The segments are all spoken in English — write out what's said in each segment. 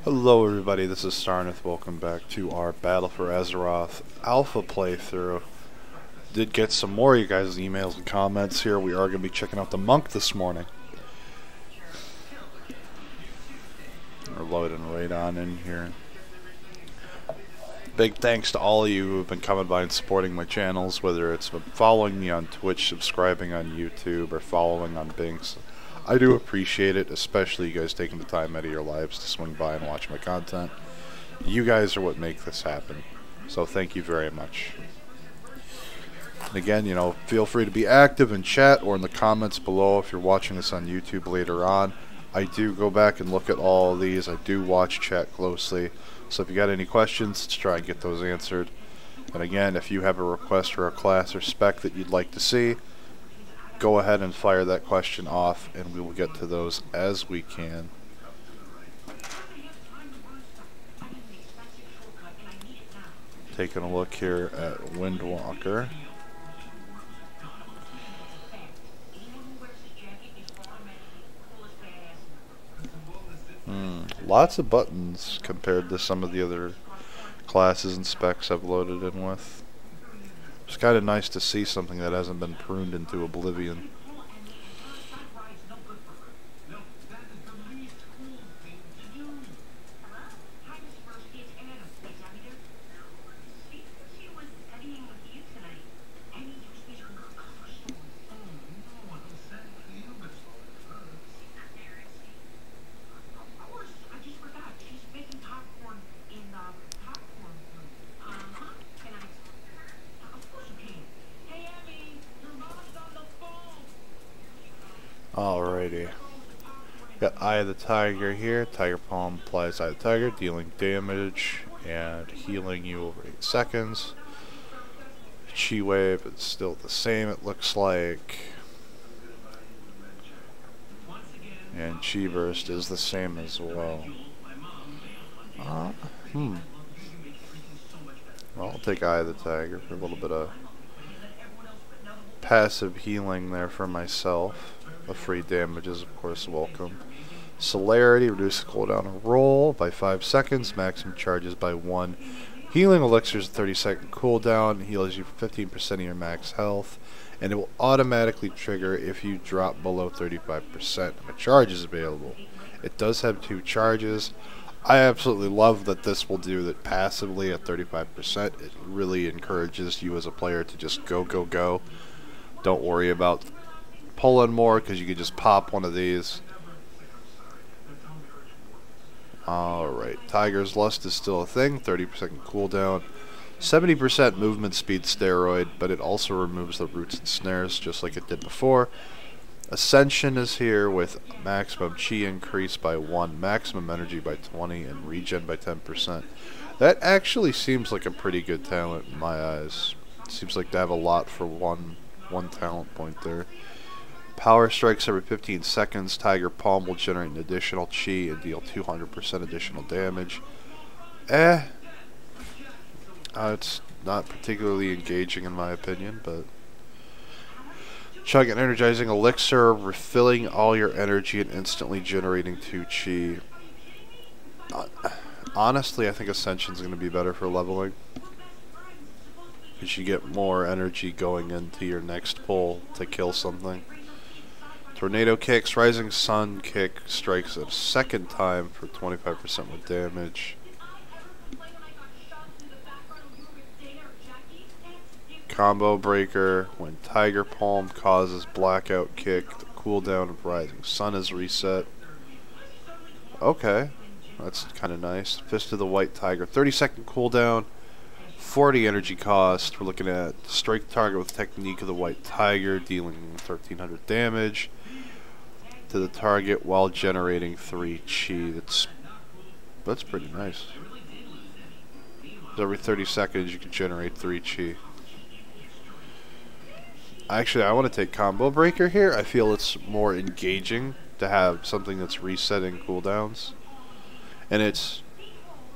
Hello everybody, this is Starneth. Welcome back to our Battle for Azeroth Alpha playthrough. Did get some more of you guys' emails and comments here. We are going to be checking out the Monk this morning. We're loading right on in here. Big thanks to all of you who have been coming by and supporting my channels, whether it's following me on Twitch, subscribing on YouTube, or following on Binks. I do appreciate it, especially you guys taking the time out of your lives to swing by and watch my content. You guys are what make this happen, so thank you very much. And again, you know, feel free to be active in chat or in the comments below if you're watching this on YouTube later on. I do go back and look at all of these. I do watch chat closely, so if you got any questions, let's try and get those answered. And again, if you have a request for a class or spec that you'd like to see, go ahead and fire that question off and we will get to those as we can. Taking a look here at Windwalker. Lots of buttons compared to some of the other classes and specs I've loaded in with. It's kind of nice to see something that hasn't been pruned into oblivion. Alrighty. Got Eye of the Tiger here. Tiger Palm applies Eye of the Tiger, dealing damage and healing you over 8 seconds. Chi Wave is still the same, it looks like. And Chi Burst is the same as well. Well, I'll take Eye of the Tiger for a little bit of passive healing there for myself. The free damage is of course welcome. Celerity reduces cooldown and roll by 5 seconds, maximum charges by 1. Healing elixirs 30-second cooldown, heals you 15% of your max health, and it will automatically trigger if you drop below 35% of a charge is available. It does have 2 charges. I absolutely love that this will do that passively at 35%. It really encourages you as a player to just go, go, go. Don't worry about pulling more because you can just pop one of these. Alright, Tiger's Lust is still a thing, 30% cooldown, 70% movement speed steroid, but it also removes the roots and snares just like it did before. Ascension is here with maximum chi increase by 1, maximum energy by 20, and regen by 10%. That actually seems like a pretty good talent in my eyes. Seems like to have a lot for one talent point there. Power strikes every 15 seconds. Tiger Palm will generate an additional chi and deal 200% additional damage. It's not particularly engaging in my opinion, but chug an energizing elixir, refilling all your energy and instantly generating 2 chi. Honestly, I think Ascension's going to be better for leveling. Because you get more energy going into your next pull to kill something. Tornado Kicks, Rising Sun Kick strikes a second time for 25% more damage. Combo Breaker, when Tiger Palm causes Blackout Kick, the cooldown of Rising Sun is reset. Okay, that's kind of nice. Fist of the White Tiger, 30-second cooldown, 40 energy cost. We're looking at strike target with Technique of the White Tiger, dealing 1300 damage to the target while generating 3 chi. That's pretty nice. So every 30 seconds you can generate 3 chi. Actually, I want to take Combo Breaker here. I feel it's more engaging to have something that's resetting cooldowns. And it's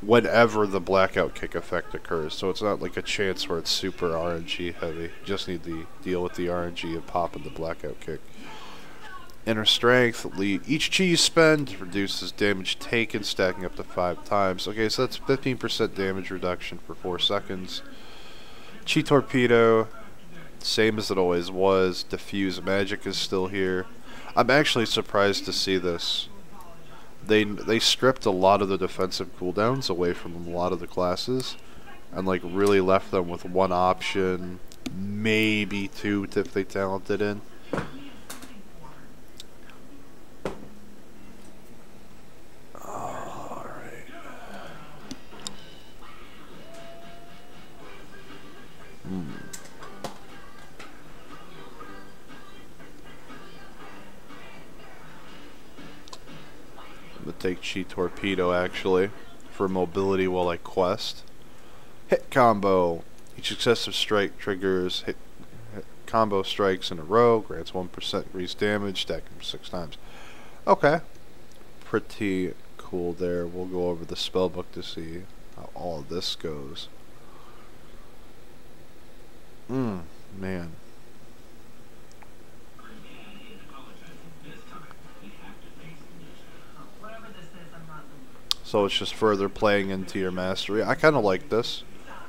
whenever the Blackout Kick effect occurs. So it's not like a chance where it's super RNG heavy. You just need to deal with the RNG of popping the Blackout Kick. Inner Strength. Each chi you spend reduces damage taken, stacking up to 5 times. Okay, so that's 15% damage reduction for 4 seconds. Chi Torpedo, same as it always was. Diffuse Magic is still here. I'm actually surprised to see this. They stripped a lot of the defensive cooldowns away from a lot of the classes, and like really left them with one option, maybe 2 if they talented in. I'm gonna take Chi Torpedo actually for mobility while I quest. Hit combo. Each successive strike triggers hit combo strikes in a row, grants 1% increased damage, stacking for 6 times. Okay. Pretty cool there. We'll go over the spellbook to see how all of this goes. Man. So it's just further playing into your mastery. I kind of like this.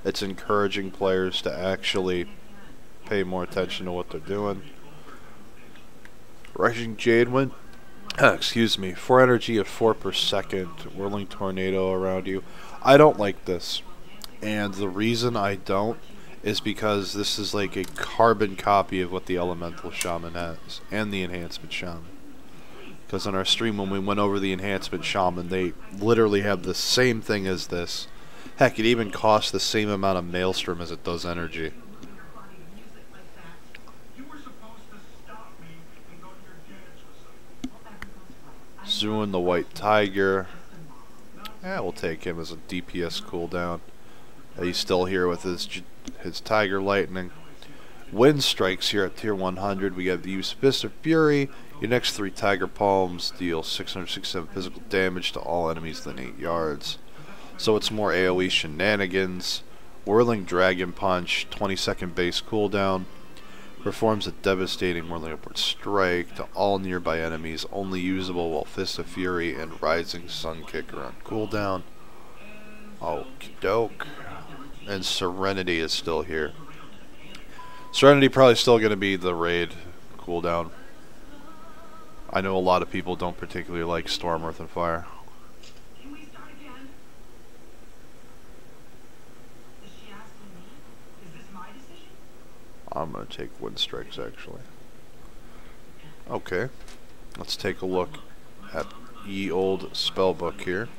It's encouraging players to actually pay more attention to what they're doing. Rushing Jade Wind. Excuse me. 4 energy at 4 per second. Whirling Tornado around you. I don't like this. And the reason I don't is because this is like a carbon copy of what the Elemental Shaman has. And the Enhancement Shaman. Because on our stream when we went over the Enhancement Shaman, they literally have the same thing as this. Heck, it even costs the same amount of Maelstrom as it does energy. Zuin the White Tiger. Yeah, we'll take him as a DPS cooldown. He's still here with his Tiger Lightning. Wind Strikes here at tier 100. We have the use of Fist of Fury. Your next 3 Tiger Palms deal 667 physical damage to all enemies within 8 yards. So it's more AoE shenanigans. Whirling Dragon Punch, 20-second base cooldown. Performs a devastating whirling upward strike to all nearby enemies, only usable while Fist of Fury and Rising Sun Kick are on cooldown. Okie doke. And Serenity is still here. Serenity probably still going to be the raid cooldown. I know a lot of people don't particularly like Storm, Earth, and Fire. I'm going to take Wind Strikes, actually. Okay. Let's take a look at ye old spellbook here.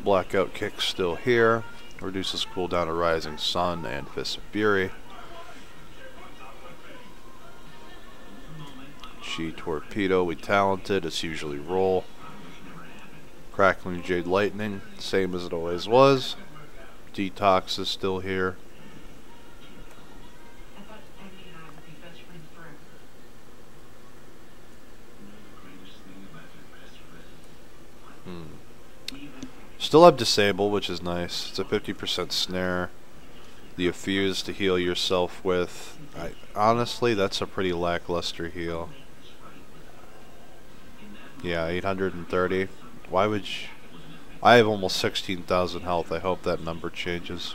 Blackout Kick still here. Reduces cooldown to Rising Sun and Fist of Fury. Chi Torpedo, we talented. It's usually roll. Crackling Jade Lightning, same as it always was. Detox is still here. Still have Disable, which is nice. It's a 50% snare. The Effuse to heal yourself with. Honestly, that's a pretty lackluster heal. Yeah, 830. Why would you... I have almost 16,000 health. I hope that number changes.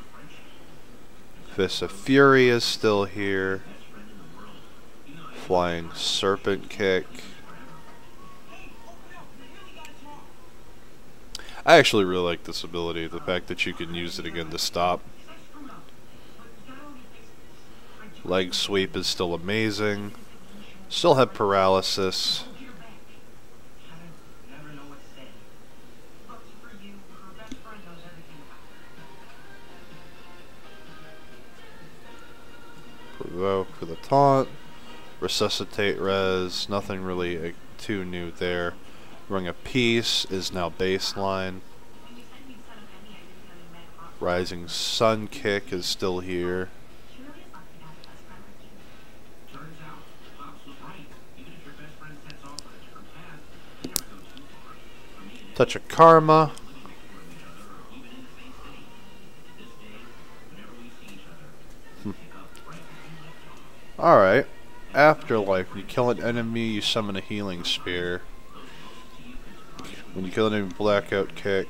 Fist of Fury is still here. Flying Serpent Kick. I actually really like this ability, the fact that you can use it again to stop. Leg Sweep is still amazing. Still have Paralysis. Provoke for the taunt. Resuscitate res, nothing really too new there. Ring of Peace is now baseline. Rising Sun Kick is still here. Touch of Karma. Alright. Afterlife. You kill an enemy, you summon a healing spear. When you kill an enemy, blackout kick.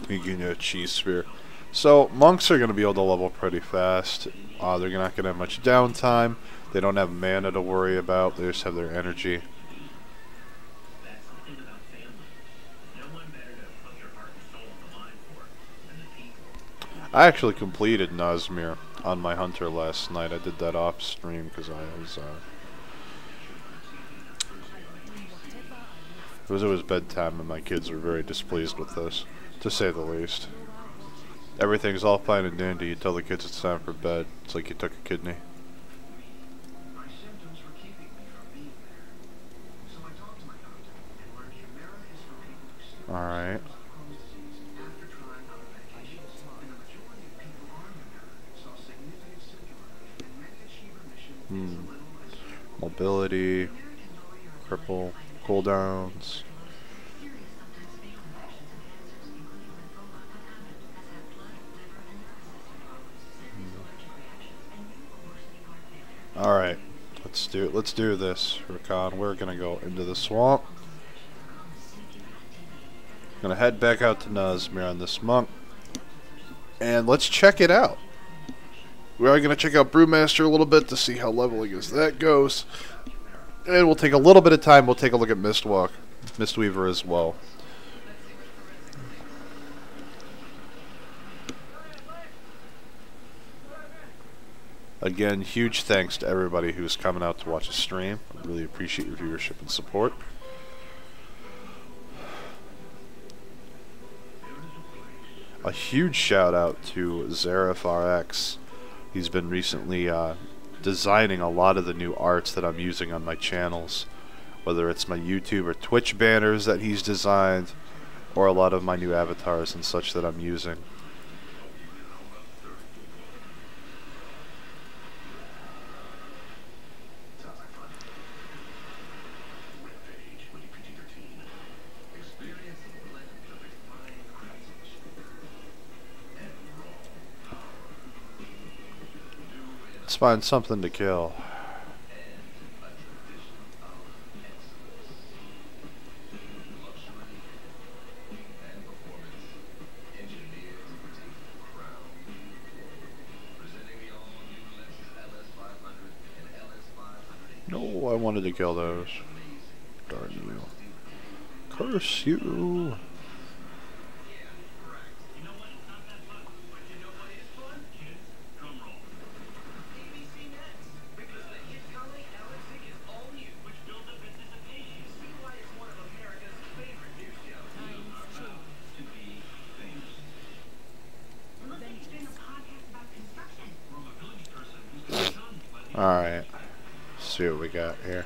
You get a cheese spear. So, monks are going to be able to level pretty fast. They're not going to have much downtime. They don't have mana to worry about. They just have their energy. I actually completed Nazmir on my hunter last night. I did that off stream because it was bedtime and my kids were very displeased with this, to say the least. Everything's all fine and dandy. You tell the kids it's time for bed. It's like you took a kidney. Alright. Mobility, cripple, cooldowns. Alright, let's do this, Rakan. We're gonna go into the swamp. Gonna head back out to Nazmir on this monk. And let's check it out. We are going to check out Brewmaster a little bit to see how leveling as that goes. And we'll take a little bit of time. We'll take a look at Mistweaver as well. Again, huge thanks to everybody who's coming out to watch the stream. I really appreciate your viewership and support. A huge shout out to ZerifRX. He's been recently designing a lot of the new arts that I'm using on my channels, whether it's my YouTube or Twitch banners that he's designed, or a lot of my new avatars and such that I'm using. Let's find something to kill. No, I wanted to kill those. Darn you. Curse you. Alright, see what we got here.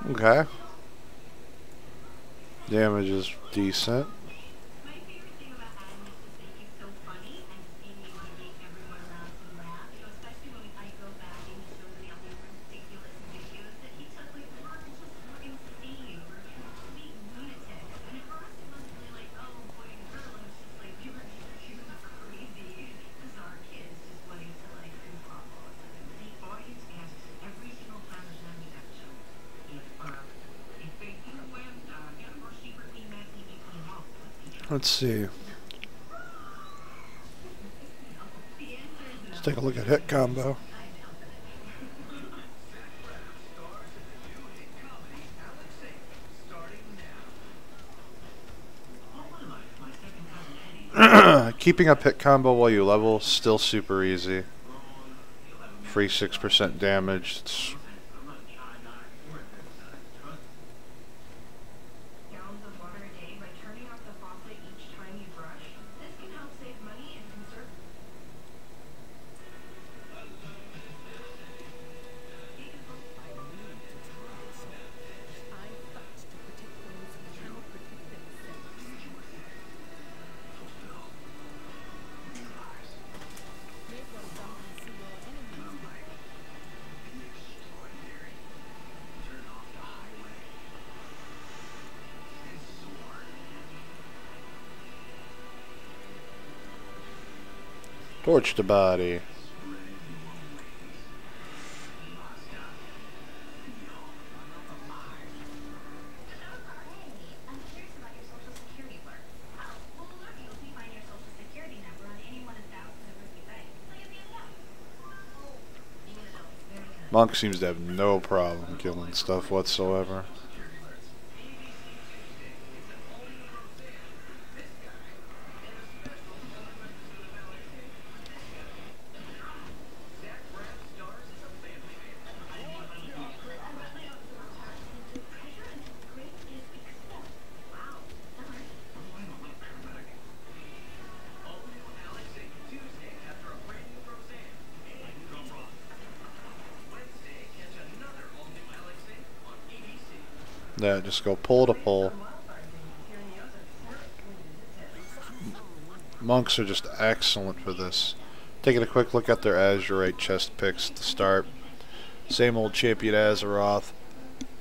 Okay. Damage is decent. Let's see. Let's take a look at hit combo. Keeping up hit combo while you level, still super easy. Free 6% damage. It's Torch the body. Monk seems to have no problem killing stuff whatsoever. Yeah, just go pull to pull. Monks are just excellent for this. Taking a quick look at their Azurite chest picks to start. Same old champion Azeroth.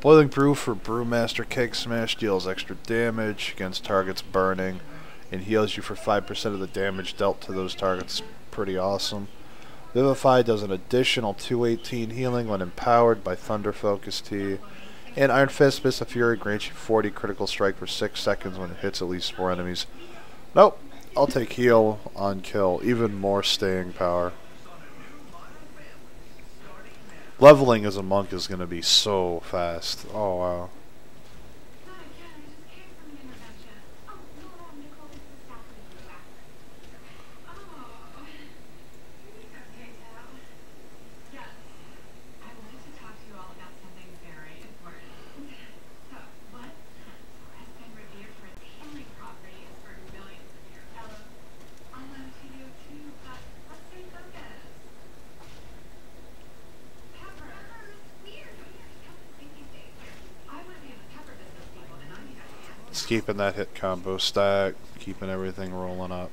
Boiling Brew for Brewmaster Keg Smash deals extra damage against targets burning and heals you for 5% of the damage dealt to those targets. Pretty awesome. Vivify does an additional 218 healing when empowered by Thunder Focus Tea. And Iron Fist, Fist of Fury grants you 40 critical strike for 6 seconds when it hits at least 4 enemies. Nope, I'll take heal on kill. Even more staying power. Leveling as a monk is going to be so fast. Oh wow. Just keeping that hit combo stack, keeping everything rolling up.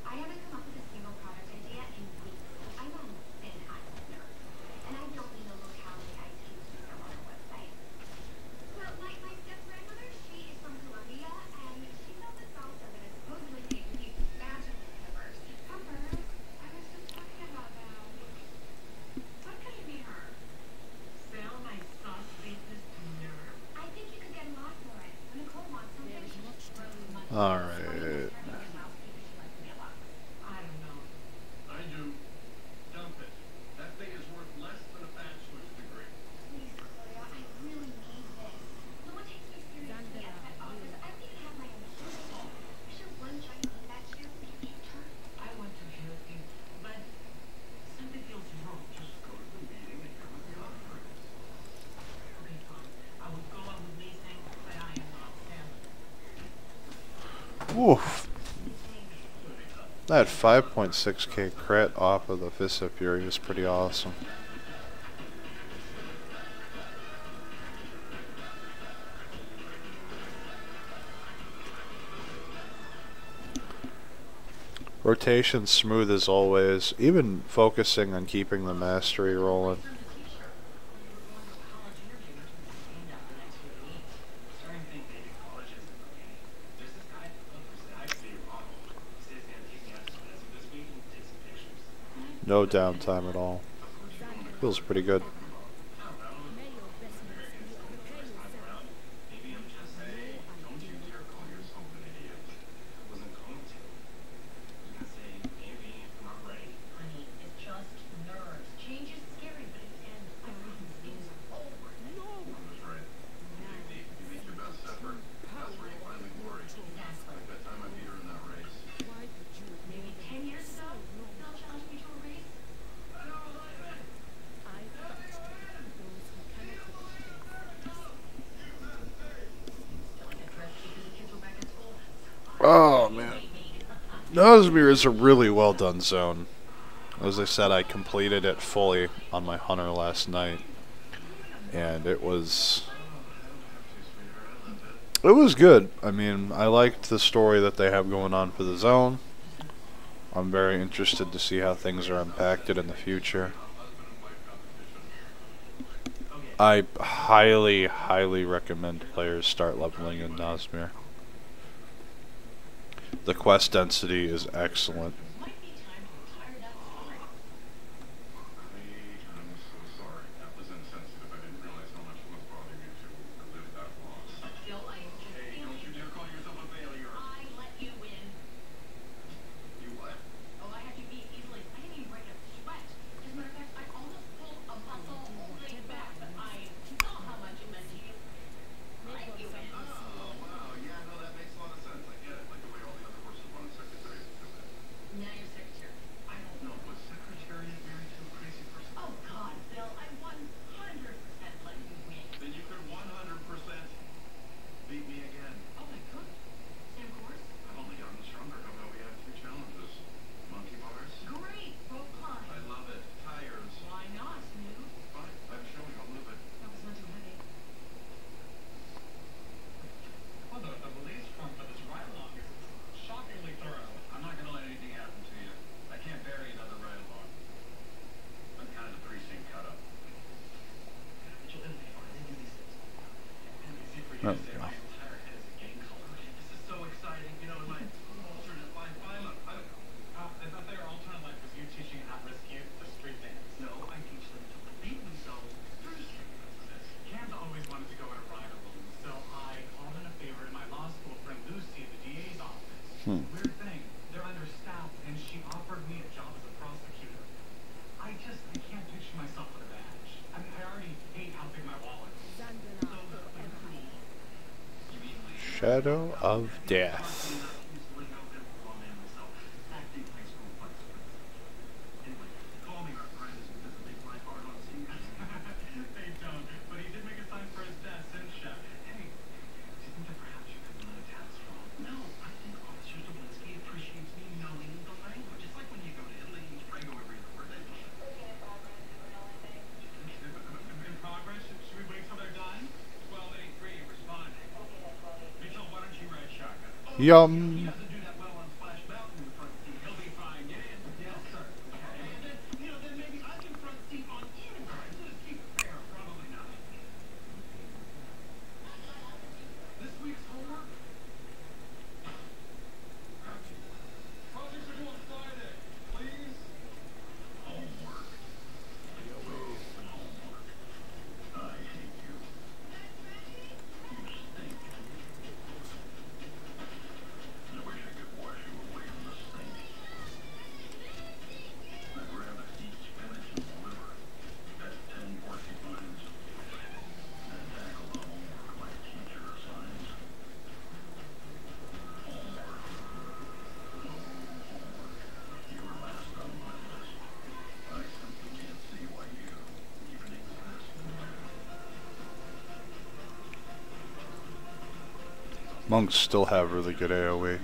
Alright. Oof. That 5.6k crit off of the Fist of Fury is pretty awesome. Rotation smooth as always, even focusing on keeping the mastery rolling. No downtime at all. Feels pretty good. Oh man, Nosmere is a really well done zone. As I said, I completed it fully on my hunter last night, and it was good. I mean, I liked the story that they have going on for the zone. I'm very interested to see how things are impacted in the future. I highly, highly recommend players start leveling in Nosmere. The quest density is excellent. Hmm. Weird thing. They're understaffed, and she offered me a job as a prosecutor. I can't picture myself with a badge. I mean, I already hate how big my wallet is. So, cruel. You mean later? Shadow of Death. Anyway, call me arthritis because it makes life hard on seeing us. They don't, but he did make a sign for his death, Sinsha. Hey, do you think that perhaps you could learn a task from? No, I think Officer Stablinsky appreciates me knowing the language. It's like when you go to Italy and you try to go every other word they push. In progress? Should we wait till they're done? 1283, responding. Mitchell, why don't you ride shotgun? Yum. He doesn't do that well on Splash Mountain in the front seat. He'll be fine. Get in. Yes, sir. Okay. And then, then maybe I can front seat on either car. Just keep it fair. Probably not. This week's homework? Projects are going Friday. Please? Homework. Stay away from homework. I hate you. You stink. I wish I could wash you away from the stink. I'd rather eat spinach and liver, at 10 porcupines, and tackle the homework my teacher assigns. Homework. No homework. You were last on my list. I simply can't see why you even exist. Monks still have really good AoE.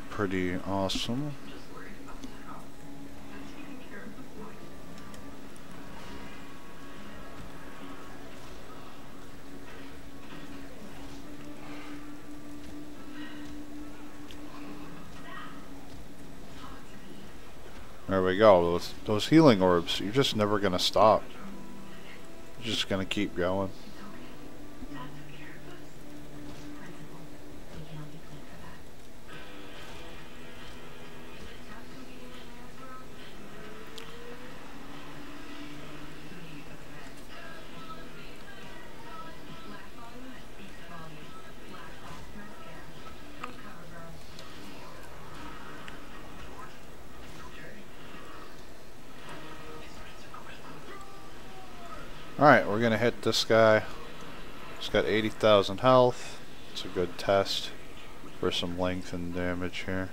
Pretty awesome. There we go. Those healing orbs, you're just never gonna stop. You're just gonna keep going. Alright, we're gonna hit this guy. He's got 80,000 health. It's a good test for some length and damage here.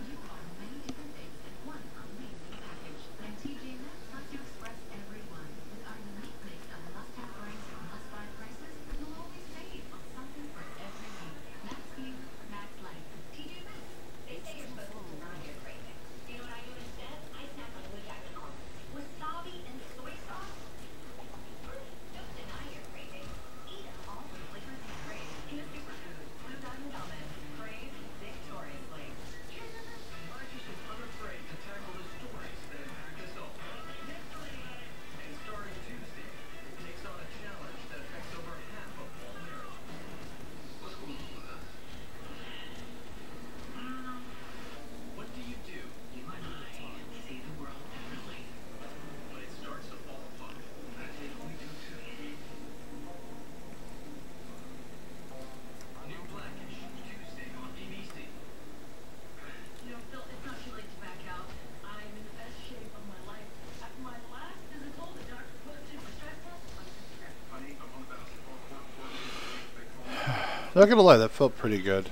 Not gonna lie, that felt pretty good.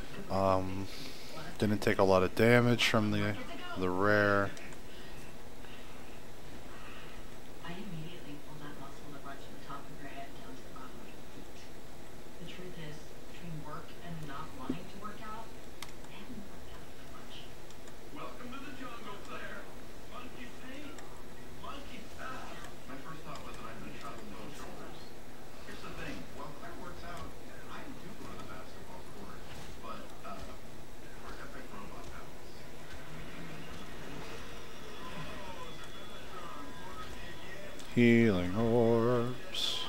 Didn't take a lot of damage from the rare. Healing orbs.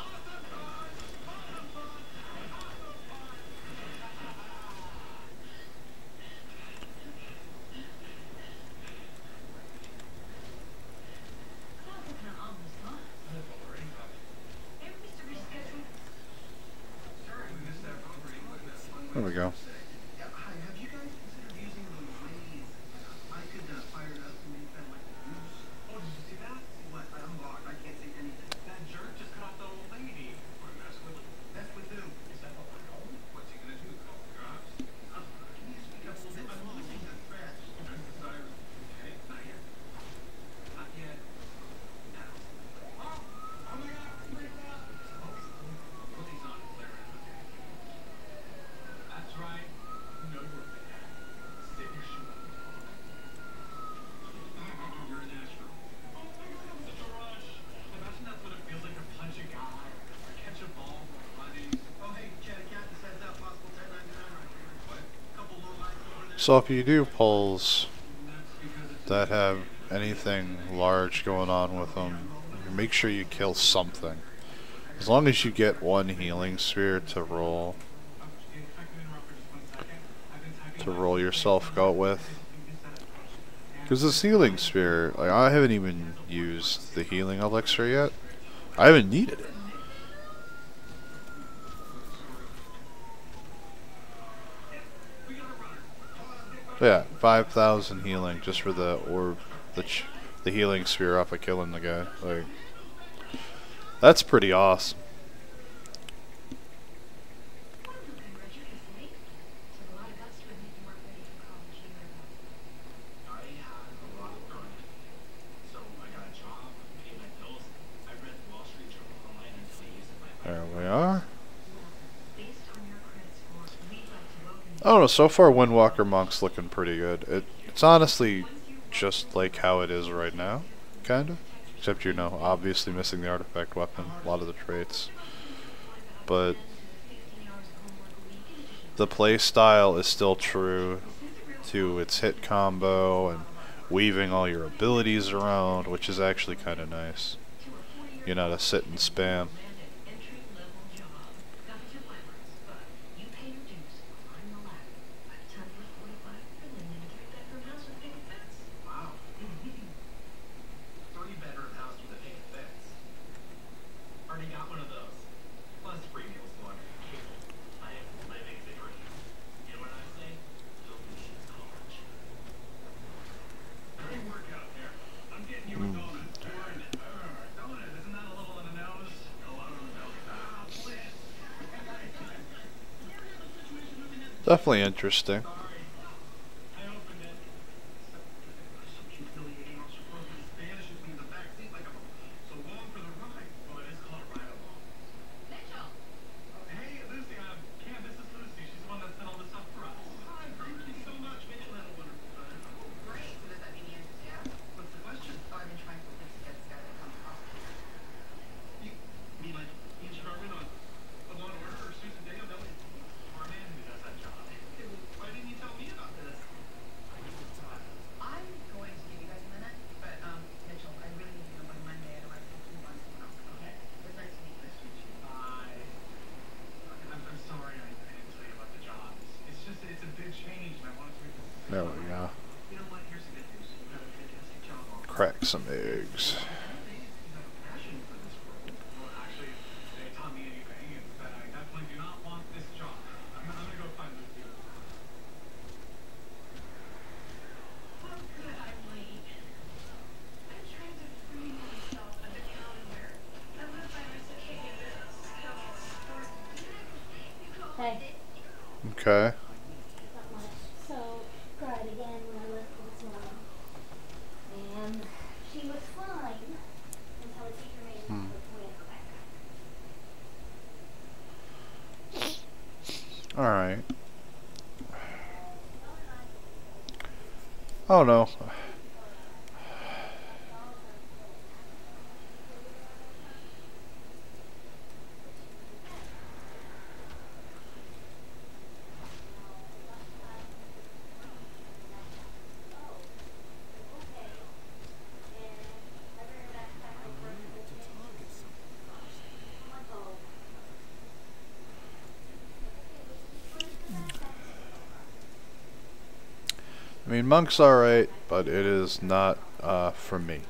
There we go. Hi, have you guys considered using the Blaze? I could fire it up and make that like a goose. Oh, did you see that? What? I'm locked. I can't see anything. That jerk just cut off the old lady. Or mess with him. Mess with who? Is that what we're calling? What's he gonna do? Call the cops? Can you speak up a little bit? I'm losing the thread. Okay, not yet. Not yet. Now. Oh! Oh my god! Break up! Put these on and clear it. Okay. That's right. You know you're bad. Sit your shoe up and talk. You're in Nashville. Oh my god, I'm such a rush. Imagine that's what it feels like to punch a guy or catch a ball while running. Oh hey, Chad, a cat decides out possible 1099 right here. What? Couple low lights over there. So if you do pulls that have anything large going on with them, make sure you kill something. As long as you get one healing sphere to roll yourself out with. Because this healing sphere, like, I haven't even used the healing elixir yet. I haven't needed it. Yeah, 5,000 healing just for the orb, the healing sphere off of killing the guy. Like, that's pretty awesome. There we are. I don't know, so far Windwalker Monk's looking pretty good. It's honestly just like how it is right now, kind of. Except, you know, obviously missing the artifact weapon, a lot of the traits. But the play style is still true to its hit combo and weaving all your abilities around, which is actually kind of nice. You know, to sit and spam. Definitely interesting. There we go. Crack some eggs. Hey. Okay. Not much. So, cried again when I left her this morning. And she was fine until the teacher made it to the point of her back. Alright. Oh no. mean, Monk's alright, but it is not for me.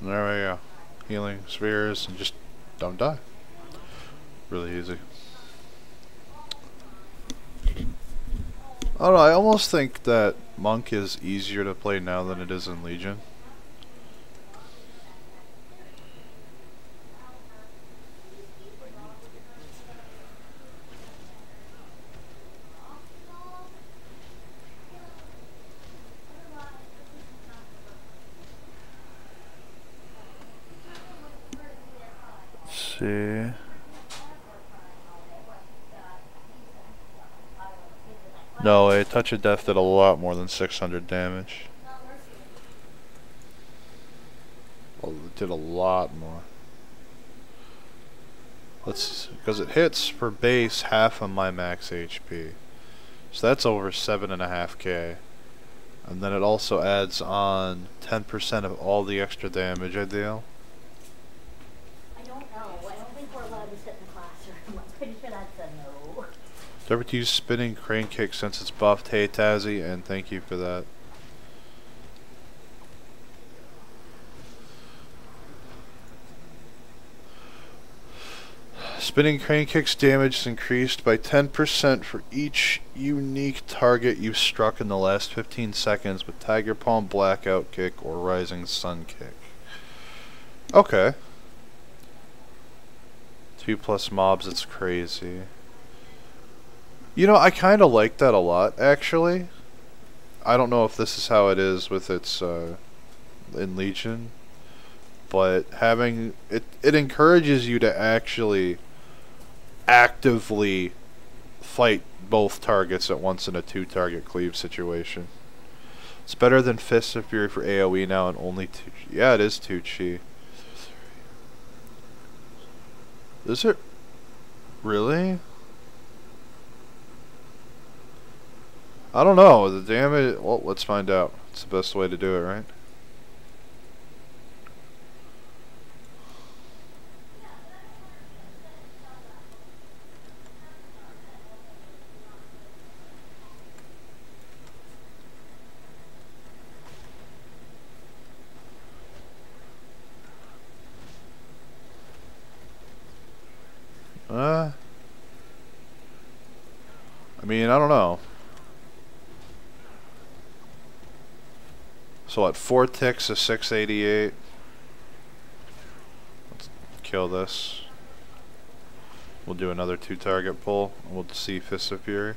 There we go. Healing spheres and just don't die. Really easy. I don't know, I almost think that Monk is easier to play now than it is in Legion. See. No, a touch of death did a lot more than 600 damage. Well, it did a lot more. Because it hits for base half of my max HP. So that's over 7.5k. And then it also adds on 10% of all the extra damage I deal. Never to use spinning crane kick since it's buffed. Hey Tazzy, and thank you for that. Spinning crane kick's damage is increased by 10% for each unique target you've struck in the last 15 seconds with Tiger Palm Blackout Kick or Rising Sun Kick. Okay. 2+ mobs, it's crazy. You know, I kind of like that a lot, actually. I don't know if this is how it is with its, in Legion. But having, it encourages you to actually actively fight both targets at once in a 2-target cleave situation. It's better than Fists of Fury for AoE now and only 2. Yeah, it is 2 chi. Is it? Really? I don't know. The damage... Well, let's find out. It's the best way to do it, right? I mean, I don't know. So what, 4 ticks is 688. Let's kill this. We'll do another 2-target pull. We'll see Fist of Fury.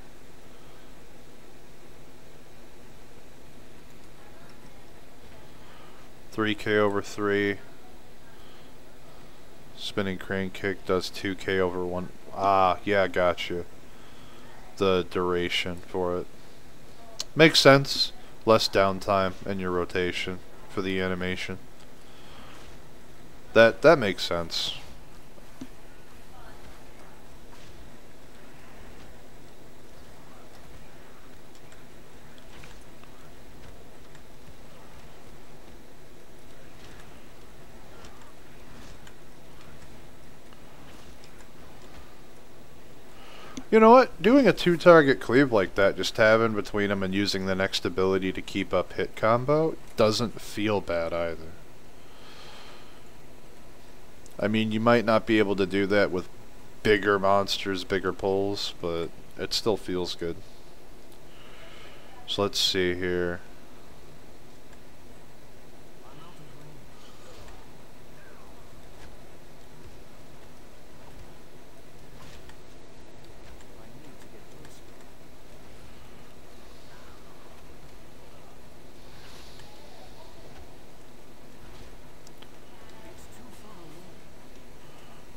$3k over 3. Spinning crane kick does 2k over 1. Ah, yeah, gotcha. The duration for it. Makes sense. Less downtime in your rotation for the animation. That makes sense. You know what? Doing a 2-target cleave like that, just tabbing between them and using the next ability to keep up hit combo, doesn't feel bad either. I mean, you might not be able to do that with bigger monsters, bigger pulls, but it still feels good. So let's see here.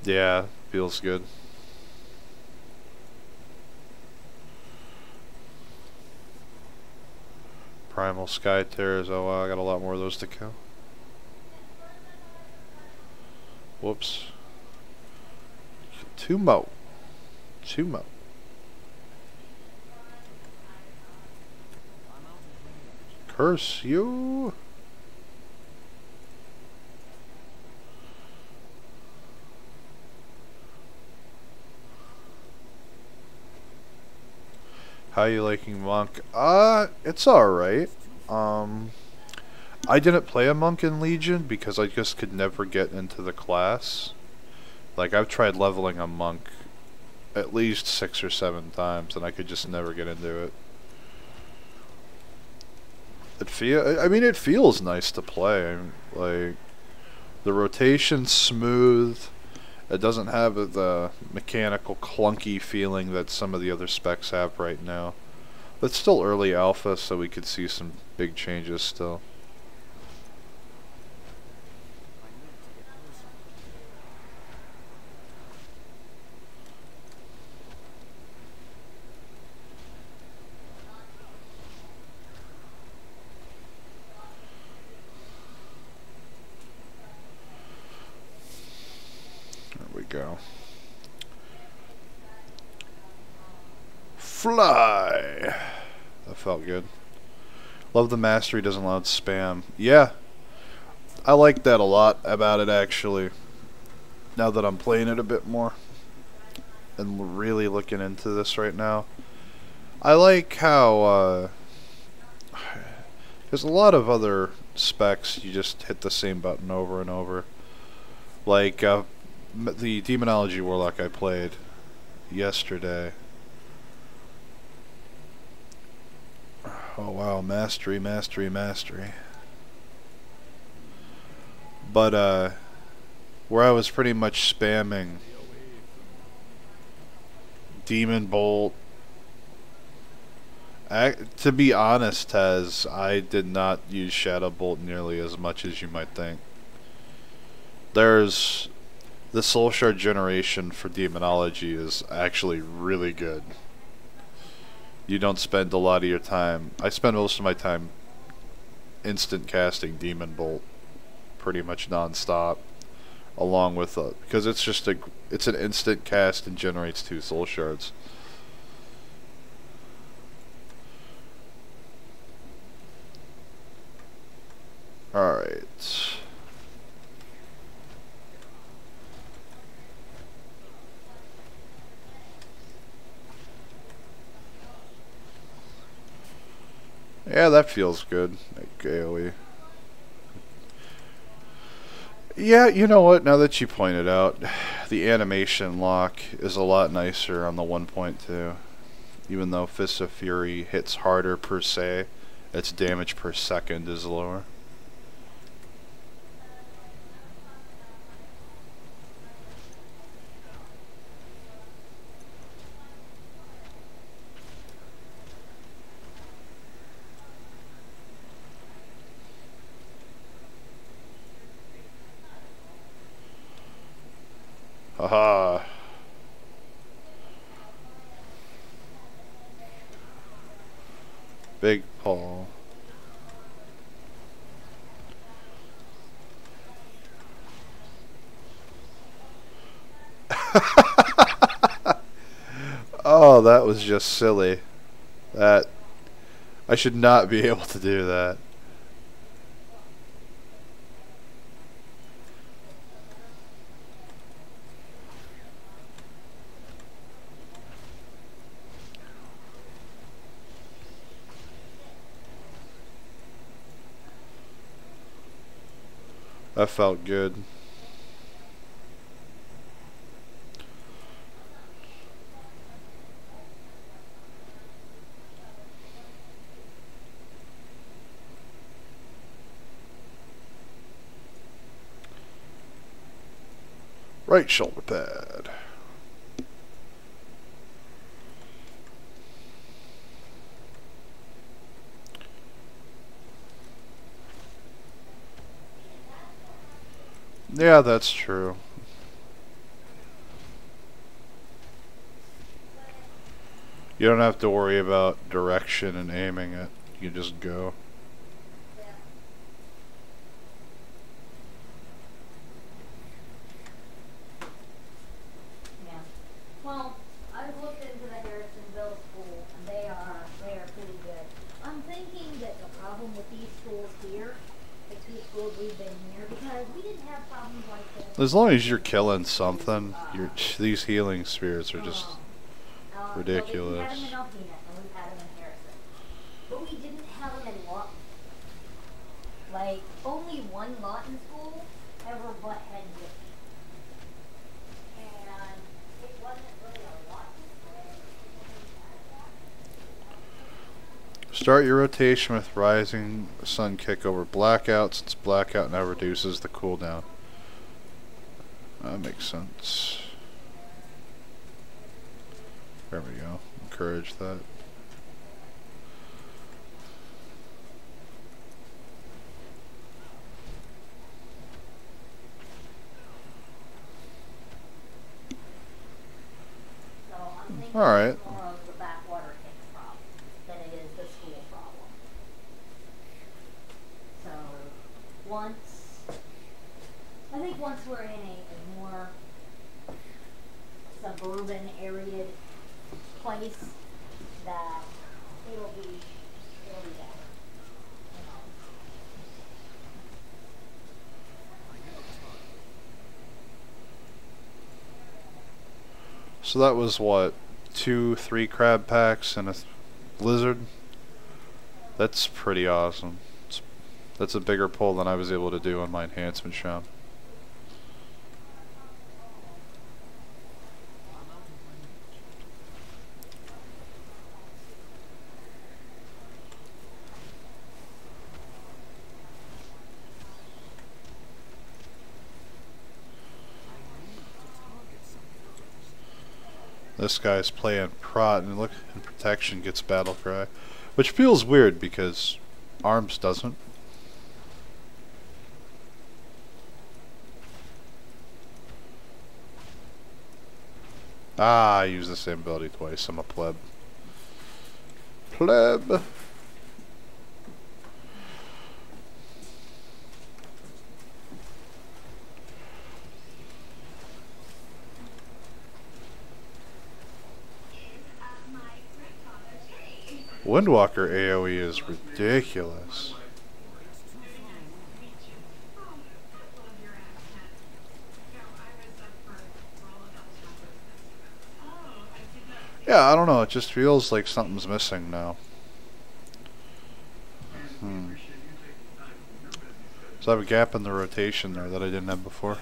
Yeah, feels good. Primal Sky Tears. Oh wow, I got a lot more of those to kill. Whoops. 2 mo. 2 mo. Curse you. How you liking Monk? It's alright. I didn't play a Monk in Legion because I just could never get into the class. Like, I've tried leveling a Monk at least 6 or 7 times and I could just never get into it. I mean, it feels nice to play. Like, the rotation's smooth. It doesn't have the mechanical clunky feeling that some of the other specs have right now. But it's still early alpha, so we could see some big changes still. Go. Fly! That felt good. Love the mastery doesn't allow spam. Yeah. I like that a lot about it, actually. Now that I'm playing it a bit more. And really looking into this right now. I like how, there's a lot of other specs, you just hit the same button over and over. Like, the Demonology Warlock I played yesterday. Oh wow, mastery, mastery, mastery. But where I was pretty much spamming Demon Bolt. To be honest, Tez, I did not use Shadow Bolt nearly as much as you might think. There's the Soul Shard generation for Demonology is actually really good. You don't spend a lot of your time. I spend most of my time instant casting Demon Bolt pretty much non-stop, along with because it's just it's an instant cast and generates 2 Soul Shards. All right. Yeah, that feels good. Like AoE. Yeah, you know what? Now that you pointed out, the animation lock is a lot nicer on the 1.2. Even though Fists of Fury hits harder per se, its damage per second is lower. Haha. Big Paul. Oh, that was just silly. That I should not be able to do that. That felt good. Right shoulder pad. Yeah, that's true. You don't have to worry about direction and aiming it. You can just go. problem with these schools here, the 2 schools we've been here, because we didn't have problems like this. As long as you're killing something, these healing spirits are just ridiculous. We had them in Alpena, and we've had them in Harrison. But we didn't have them in Lawton. Like, only one Lawton school ever butt heads with me. And it wasn't really a Lawton school. Start your rotation with Rising Sun Kick over Blackout, since Blackout now reduces the cooldown. That makes sense. There we go. Encourage that. So I'm thinking All right. it's more of the backwater kick problem than it is the school problem. So once we're in a more suburban area place, that it'll be better. You know. So that was what, 2-3 crab packs and a lizard? That's pretty awesome. That's a bigger pull than I was able to do on my enhancement shop. This guy's playing prot, and look, and protection gets battle cry, which feels weird because arms doesn't. Ah, I use the same ability twice. I'm a pleb. Pleb. Windwalker AoE is ridiculous. Yeah, I don't know, it just feels like something's missing now. So I have a gap in the rotation there that I didn't have before.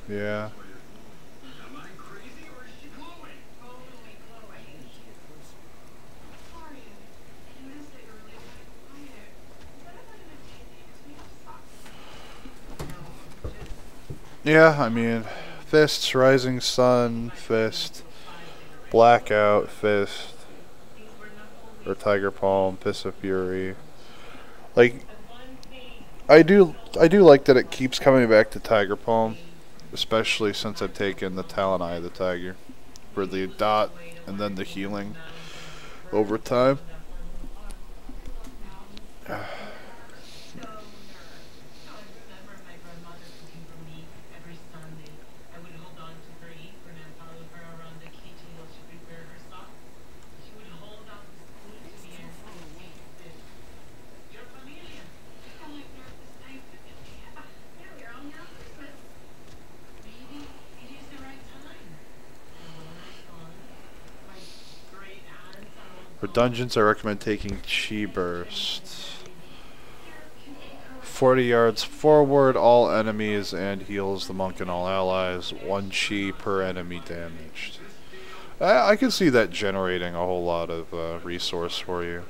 Yeah. Yeah, I mean, Fists, Rising Sun, Fist, Blackout, Fist, or Tiger Palm, Piss of Fury. Like, I do like that it keeps coming back to Tiger Palm, especially since I've taken the Talon Eye of the Tiger, for the dot and then the healing over time. For dungeons, I recommend taking Chi Burst. 40 yards forward, all enemies, and heals the monk and all allies. 1 Chi per enemy damaged. I can see that generating a whole lot of resource for you.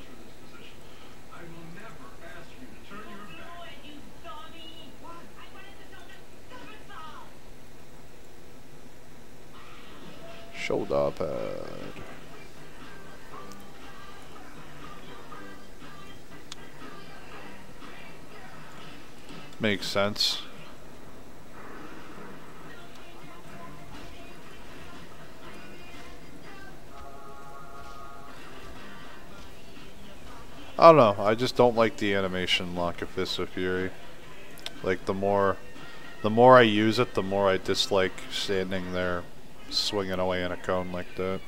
Shoulder pad. Makes sense. I don't know, I just don't like the animation lock of Fists of Fury. Like, the more I use it, the more I dislike standing there swinging away in a cone like that.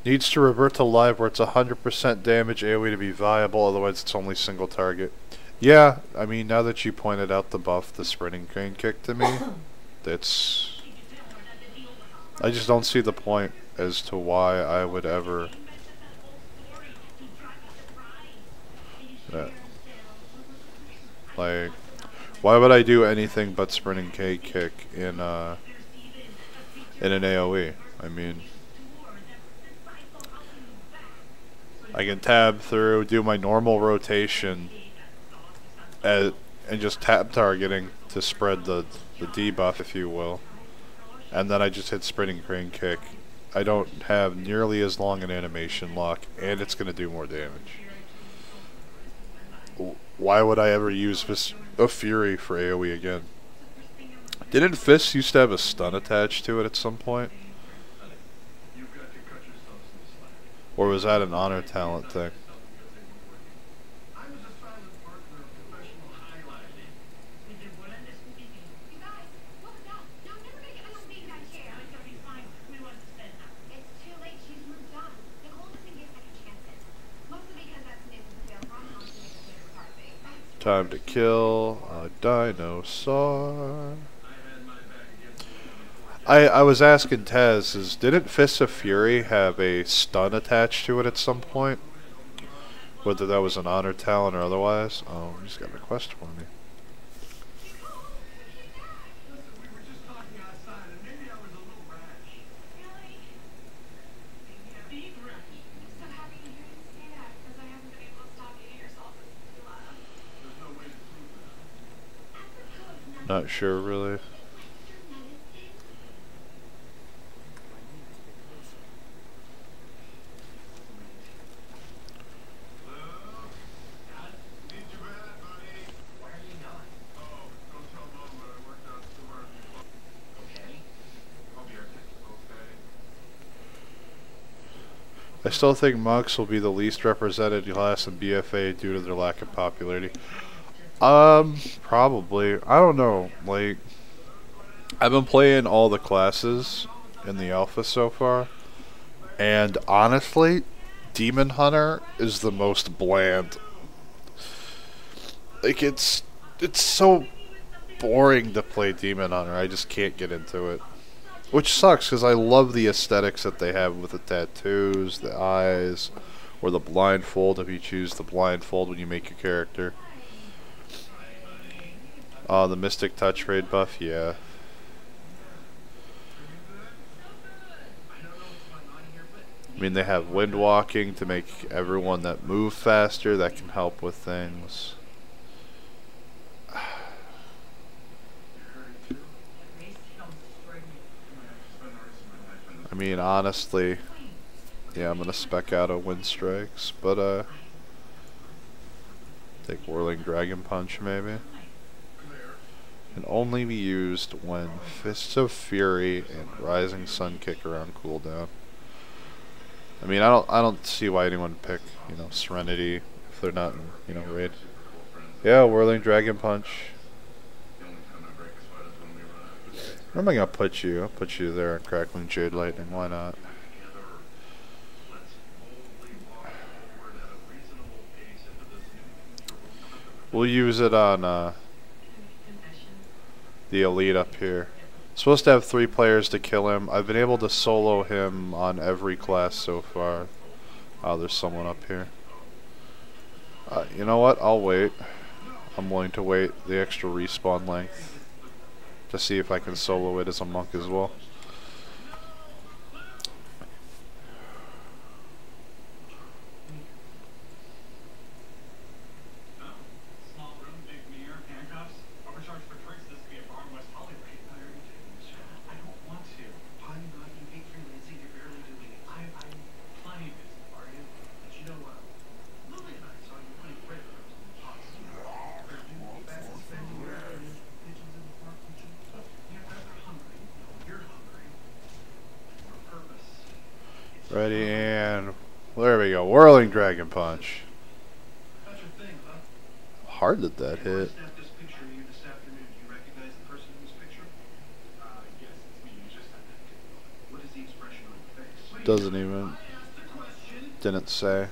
Needs to revert to live where it's 100% damage AoE to be viable, otherwise it's only single target. Yeah, I mean, now that you pointed out the buff, the sprinting crane kick to me, it's... I just don't see the point as to why I would ever... Like, why would I do anything but sprinting K kick in an AoE? I mean... I can tab through, do my normal rotation, and just tab targeting to spread the debuff, if you will. And then I just hit sprinting crane kick. I don't have nearly as long an animation lock, and it's going to do more damage. Why would I ever use Fist of Fury for AoE again? Didn't Fist used to have a stun attached to it at some point? Or was that an honor talent thing? Time to kill a dinosaur. I was asking Taz, didn't Fists of Fury have a stun attached to it at some point? Whether that was an honor talent or otherwise? Oh, he's got a request for me. Not sure, really. I still think monks will be the least represented class in BFA due to their lack of popularity. Probably. I don't know. Like, I've been playing all the classes in the alpha so far, and honestly, Demon Hunter is the most bland. Like, it's so boring to play Demon Hunter. I just can't get into it. Which sucks, because I love the aesthetics that they have with the tattoos, the eyes, or the blindfold if you choose the blindfold when you make your character. The Mystic Touch raid buff, yeah. I mean, they have Windwalking to make everyone that move faster, that can help with things. I mean, honestly, yeah, I'm gonna spec out a Wind Strikes, but take Whirling Dragon Punch maybe. Can only be used when Fists of Fury and Rising Sun Kick are on cooldown. I mean, I don't see why anyone would pick, you know, Serenity if they're not in, you know, raid. Yeah, Whirling Dragon Punch. Where am I gonna put you? I'll put you there in Crackling Jade Lightning, why not? We'll use it on the elite up here. Supposed to have 3 players to kill him. I've been able to solo him on every class so far. Oh, there's someone up here. You know what? I'll wait. I'm willing to wait the extra respawn length to see if I can solo it as a monk as well. Ready, and there we go. Whirling Dragon Punch. Hard did that hit? Doesn't even. Didn't say.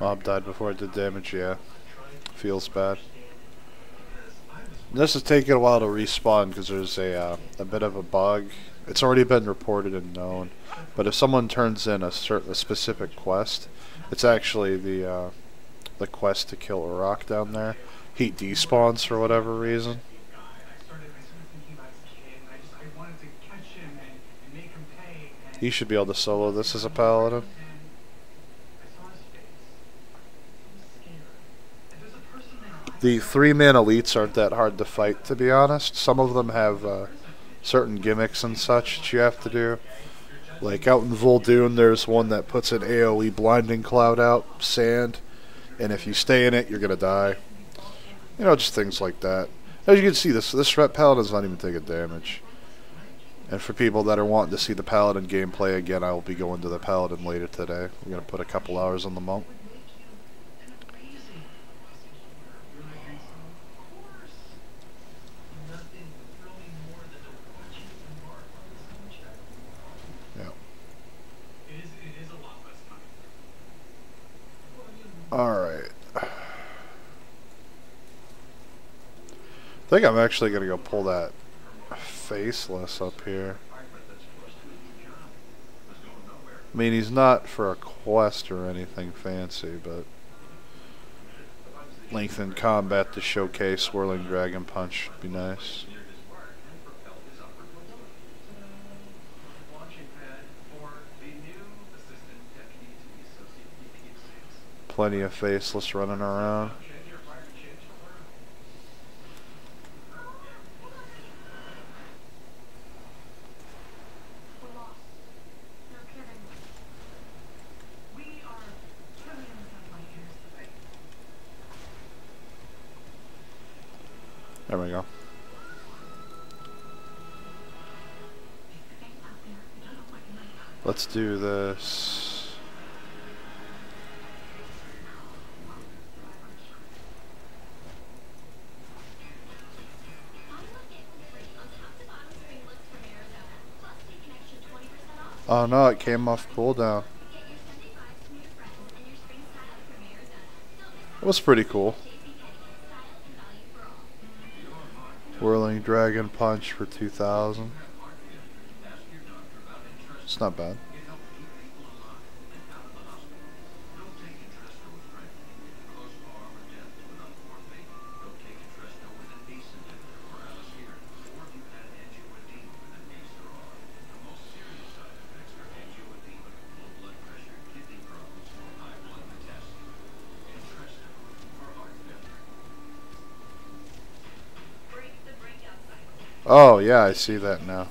Mob died before it did damage, yeah. Feels bad. This is taking a while to respawn because there's a bit of a bug. It's already been reported and known, but if someone turns in a specific quest, it's actually the quest to kill Urok down there. He despawns for whatever reason. He should be able to solo this as a paladin. The 3-man elites aren't that hard to fight, to be honest. Some of them have certain gimmicks and such that you have to do. Like out in Vol'dun, there's one that puts an AoE blinding cloud out, sand, and if you stay in it, you're gonna die. You know, just things like that. As you can see, this Ret Paladin's not even taking damage. And for people that are wanting to see the Paladin gameplay again, I will be going to the Paladin later today. I'm gonna put a couple hours on the monk. Alright. I think I'm actually going to go pull that Faceless up here. I mean, he's not for a quest or anything fancy, but lengthened combat to showcase Whirling Dragon Punch would be nice. Plenty of Faceless running around. There we go. Let's do this. Oh no, it came off cooldown. It was pretty cool. Whirling Dragon Punch for 2,000. It's not bad. Oh, yeah, I see that now.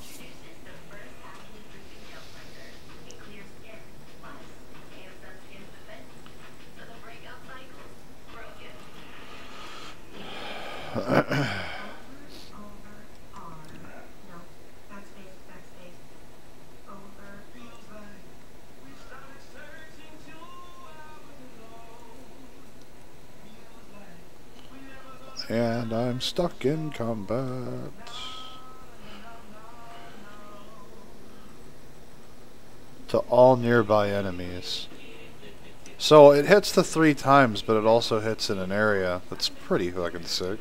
And I'm stuck in combat. To all nearby enemies. So it hits the 3 times, but it also hits in an area that's pretty fucking sick.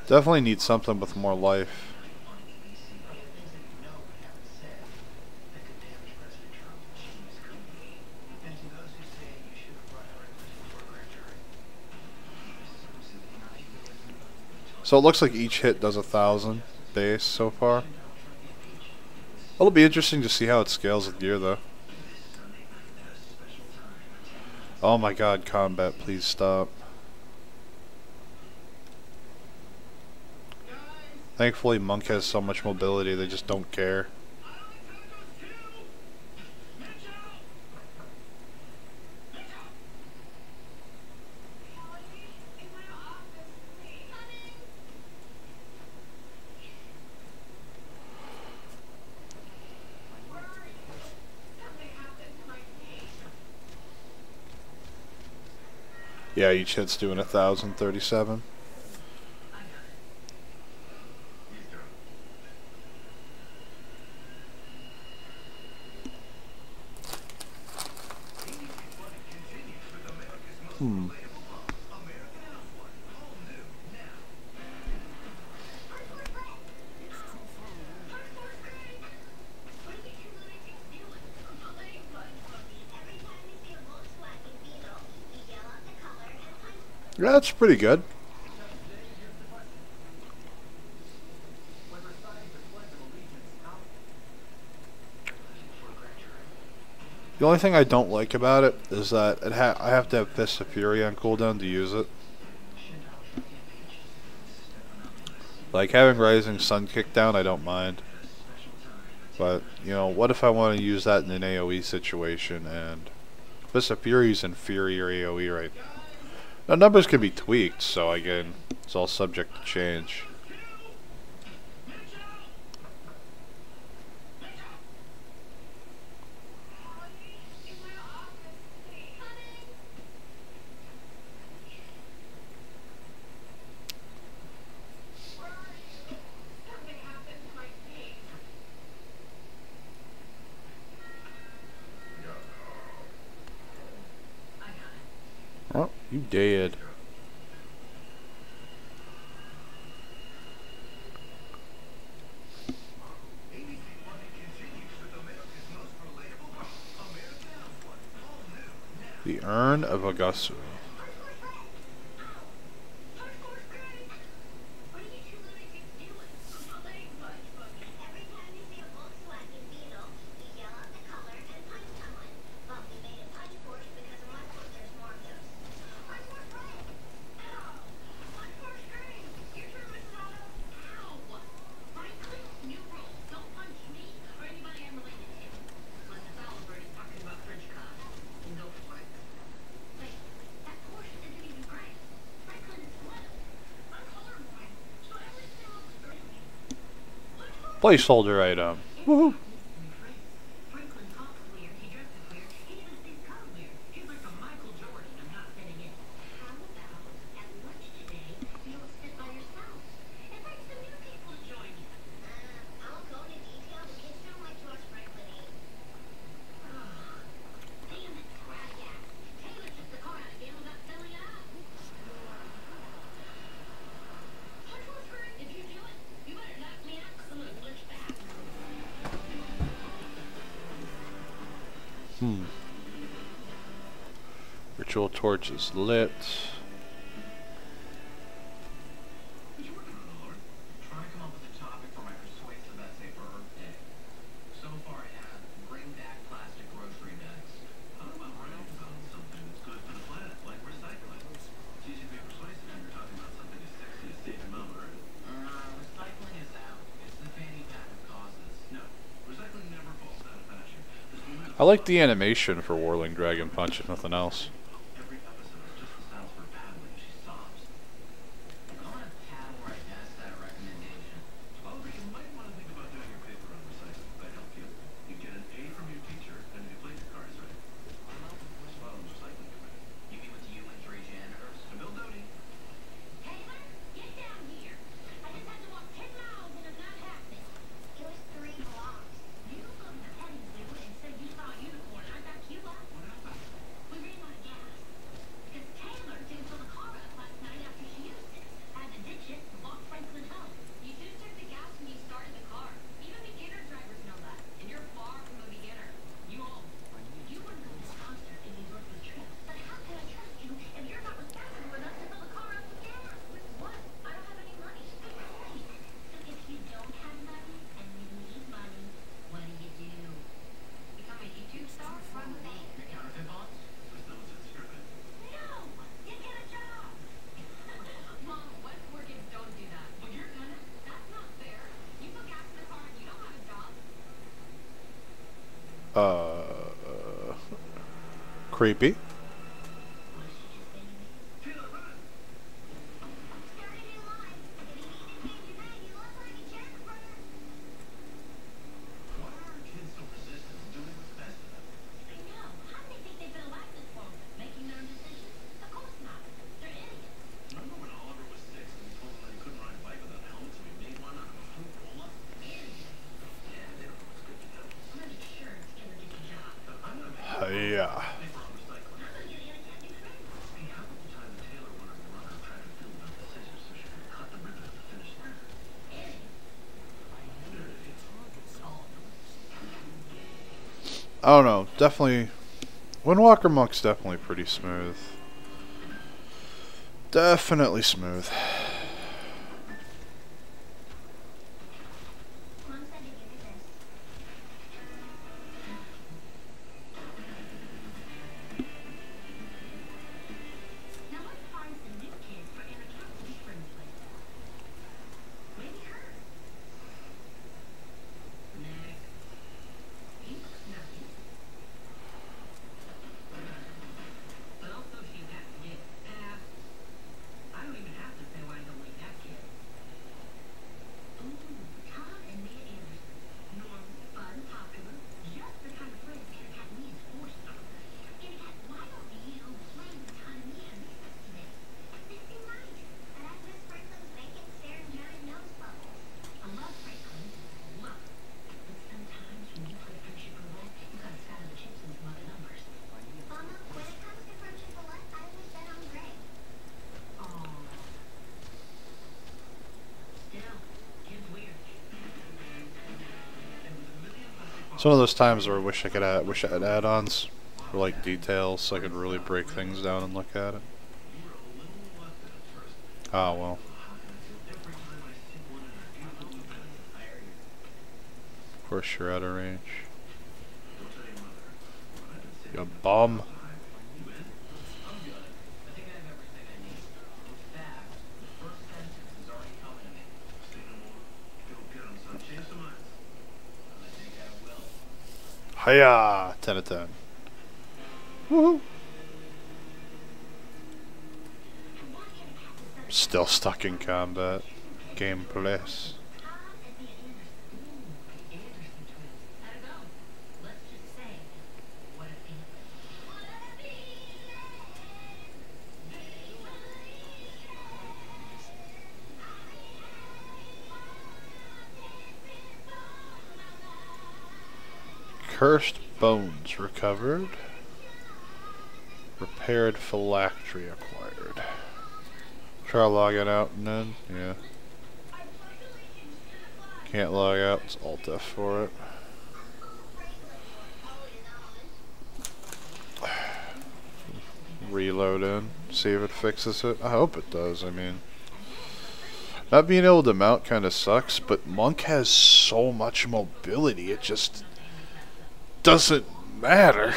Definitely need something with more life. So it looks like each hit does 1,000 base so far. It'll be interesting to see how it scales with gear though. Oh my god, combat, please stop. Thankfully Monk has so much mobility, they just don't care. Yeah, each hit's doing 1,037. Yeah, that's pretty good. The only thing I don't like about it is that I have to have Fist of Fury on cooldown to use it. Like having Rising Sun kick down, I don't mind. But, you know, what if I want to use that in an AoE situation and Fist of Fury's inferior AoE right now? Now, numbers can be tweaked, so again, it's all subject to change. Oh, you dead. The Urn of Augusta. Placeholder item. Woohoo! Ritual torch is lit. I like the animation for Whirling Dragon Punch, if nothing else. Creepy. Yeah. I don't know. Definitely. Windwalker Monk's definitely pretty smooth. Definitely smooth. Some of those times where I wish I had add-ons for like details, so I could really break things down and look at it. Ah, well. Of course, you're out of range. You bum. Hiya! 10 out of 10. Woohoo! Still stuck in combat. Game place. Cursed bones recovered. Repaired phylactery acquired. Try logging out and then, yeah. Can't log out, it's Alt F for it. Reload in, see if it fixes it. I hope it does, I mean. Not being able to mount kind of sucks, but Monk has so much mobility, it just doesn't matter.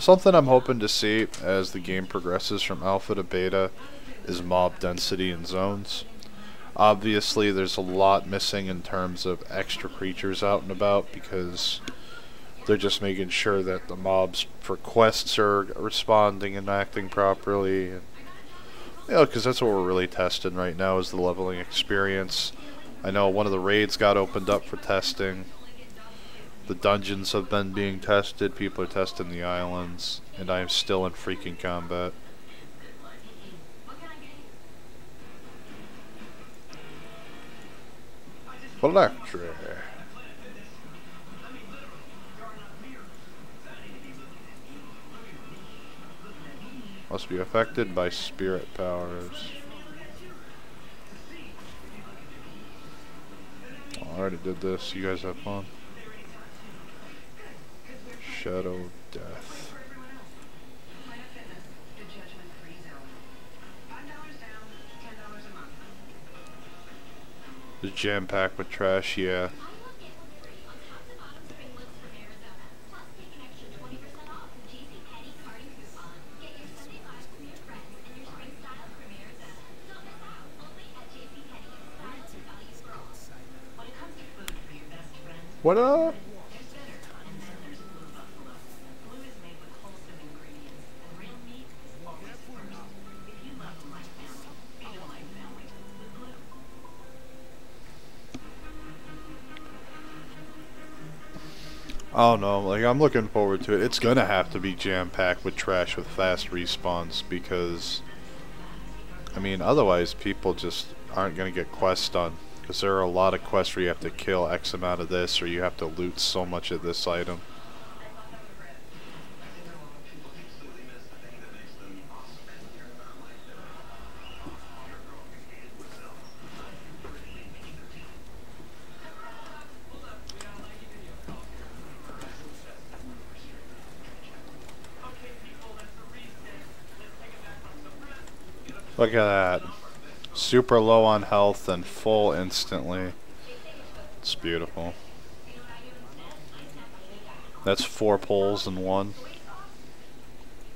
Something I'm hoping to see as the game progresses from alpha to beta is mob density in zones. Obviously there's a lot missing in terms of extra creatures out and about because they're just making sure that the mobs for quests are responding and acting properly. And, you know, because that's what we're really testing right now is the leveling experience. I know one of the raids got opened up for testing. The dungeons have been being tested. People are testing the islands. And I am still in freaking combat. Phylactery. Must be affected by spirit powers. I already did this. You guys have fun. Shadow Death. The jam packed with trash, yeah. What up? Oh no, like I'm looking forward to it. It's gonna have to be jam-packed with trash with fast respawns because, I mean, otherwise people just aren't gonna get quests done. Because there are a lot of quests where you have to kill X amount of this or you have to loot so much of this item. Look at that. Super low on health and full instantly. It's beautiful. That's 4 pulls in one.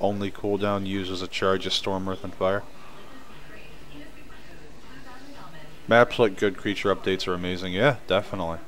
Only cooldown uses a charge of Storm, Earth, and Fire. Maps like good creature updates are amazing. Yeah, definitely.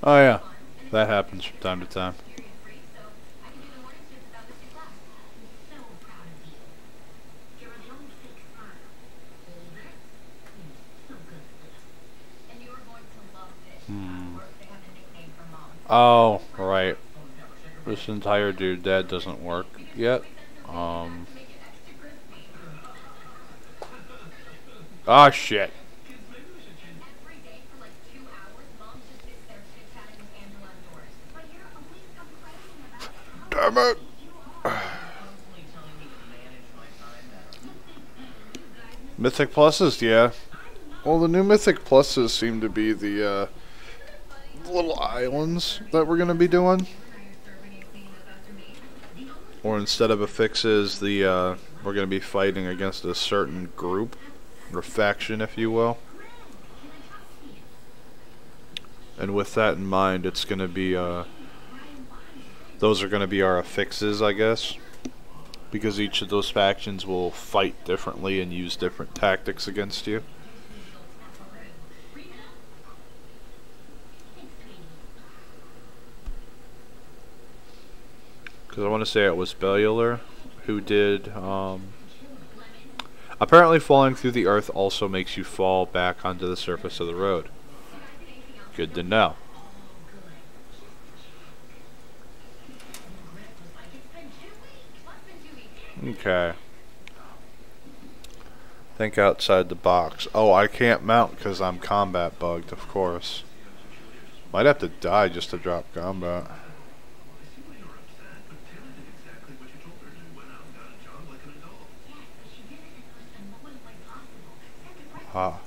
Oh yeah, that happens from time to time. Oh, right. This entire dude that doesn't work yet. Ah, shit. Damn it. Mythic Pluses, yeah. Well, the new Mythic Pluses seem to be the little islands that we're going to be doing. Or instead of affixes, we're going to be fighting against a certain group, or faction, if you will. And with that in mind, it's going to be, those are going to be our affixes, I guess. Because each of those factions will fight differently and use different tactics against you. Because I want to say it was Bellular who did, apparently falling through the earth also makes you fall back onto the surface of the road. Good to know. Okay. Think outside the box. Oh, I can't mount because I'm combat bugged, of course. Might have to die just to drop combat. Ah.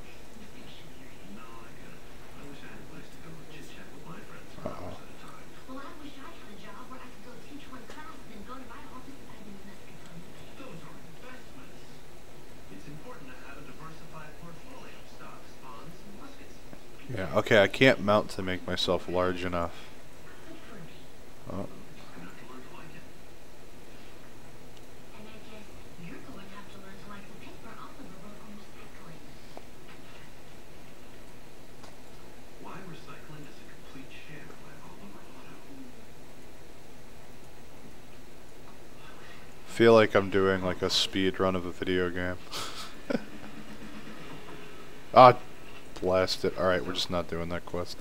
Uh-oh. Yeah, okay, I can't mount to make myself large enough. Oh. Feel like I'm doing like a speed run of a video game. Ah, blast it. Alright, we're just not doing that quest.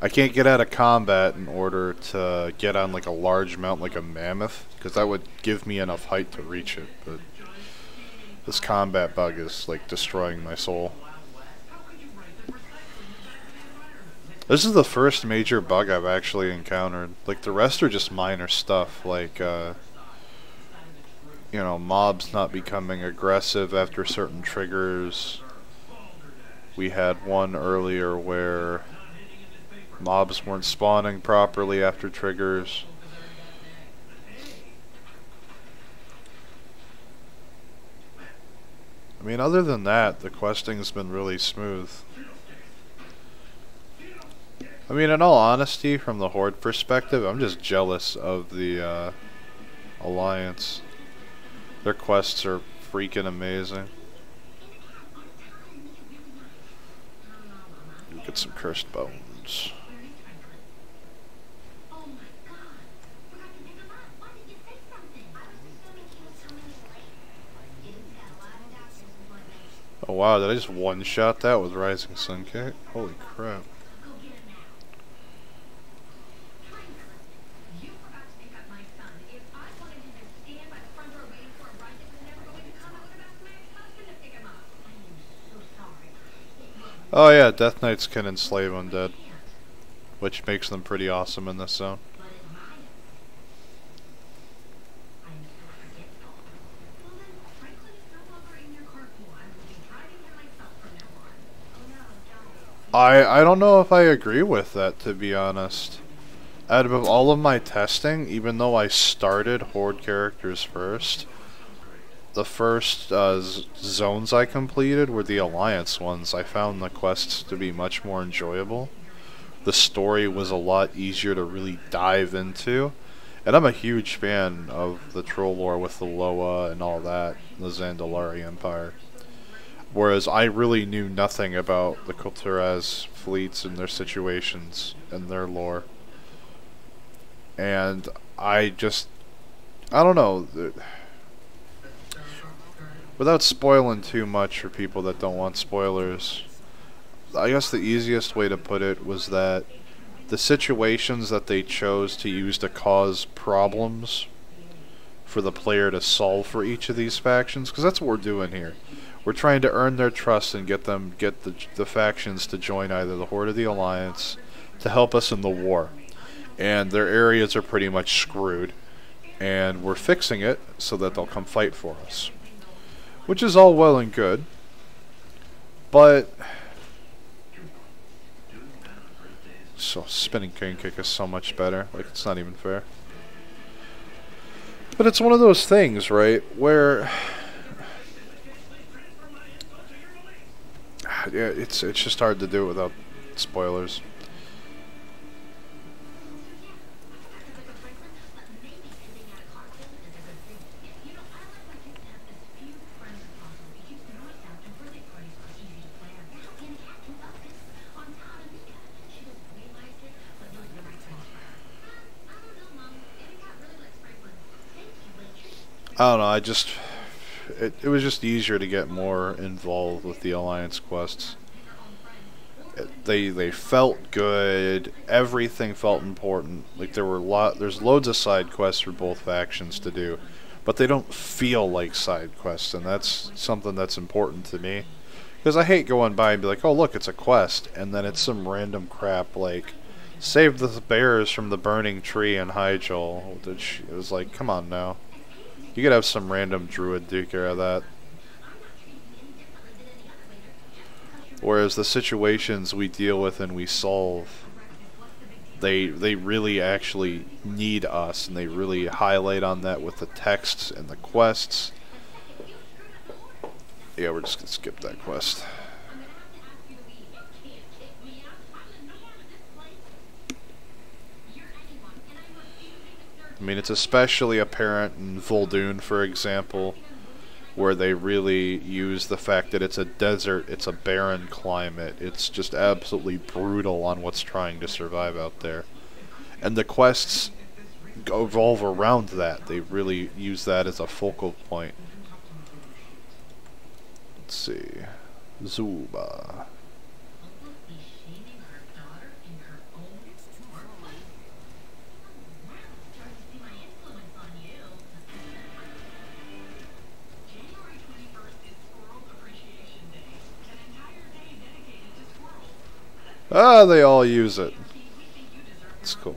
I can't get out of combat in order to get on like a large mount like a mammoth, because that would give me enough height to reach it, but this combat bug is like destroying my soul. This is the first major bug I've actually encountered. Like, the rest are just minor stuff, like, you know, mobs not becoming aggressive after certain triggers. We had one earlier where mobs weren't spawning properly after triggers. mean, other than that, the questing's been really smooth. I mean, in all honesty, from the Horde perspective, I'm just jealous of the Alliance. Their quests are freaking amazing. Get some cursed bones. Oh wow, did I just one-shot that with Rising Sun Kick? Holy crap. Oh yeah, Death Knights can enslave undead, which makes them pretty awesome in this zone. I don't know if I agree with that, to be honest. Out of all of my testing, even though I started Horde characters first, the first zones I completed were the Alliance ones. I found the quests to be much more enjoyable. The story was a lot easier to really dive into. And I'm a huge fan of the troll lore with the Loa and all that, the Zandalari Empire. Whereas I really knew nothing about the Kulturaz fleets and their situations and their lore. And I don't know. Without spoiling too much for people that don't want spoilers, I guess the easiest way to put it was that the situations that they chose to use to cause problems for the player to solve for each of these factions, because that's what we're doing here. We're trying to earn their trust and get the factions to join either the Horde or the Alliance to help us in the war. And their areas are pretty much screwed, and we're fixing it so that they'll come fight for us. Which is all well and good, but so spinning cane kick is so much better. Like, it's not even fair. But it's one of those things, right, where yeah, it's just hard to do it without spoilers. I don't know, it was just easier to get more involved with the Alliance quests. They felt good, everything felt important. Like, there's loads of side quests for both factions to do, but they don't feel like side quests, and that's something that's important to me. Because I hate going by and be like, oh look, it's a quest, and then it's some random crap like, save the bears from the burning tree in Xayj. It was like, come on now. You could have some random druid do care of that. Whereas the situations we deal with and we solve, they really actually need us, and they really highlight on that with the texts and the quests. Yeah, we're just gonna skip that quest. I mean, it's especially apparent in Vol'dun, for example, where they really use the fact that it's a desert, it's a barren climate, it's just absolutely brutal on what's trying to survive out there. And the quests revolve around that. They really use that as a focal point. Let's see. Zuba. Ah, they all use it. It's cool.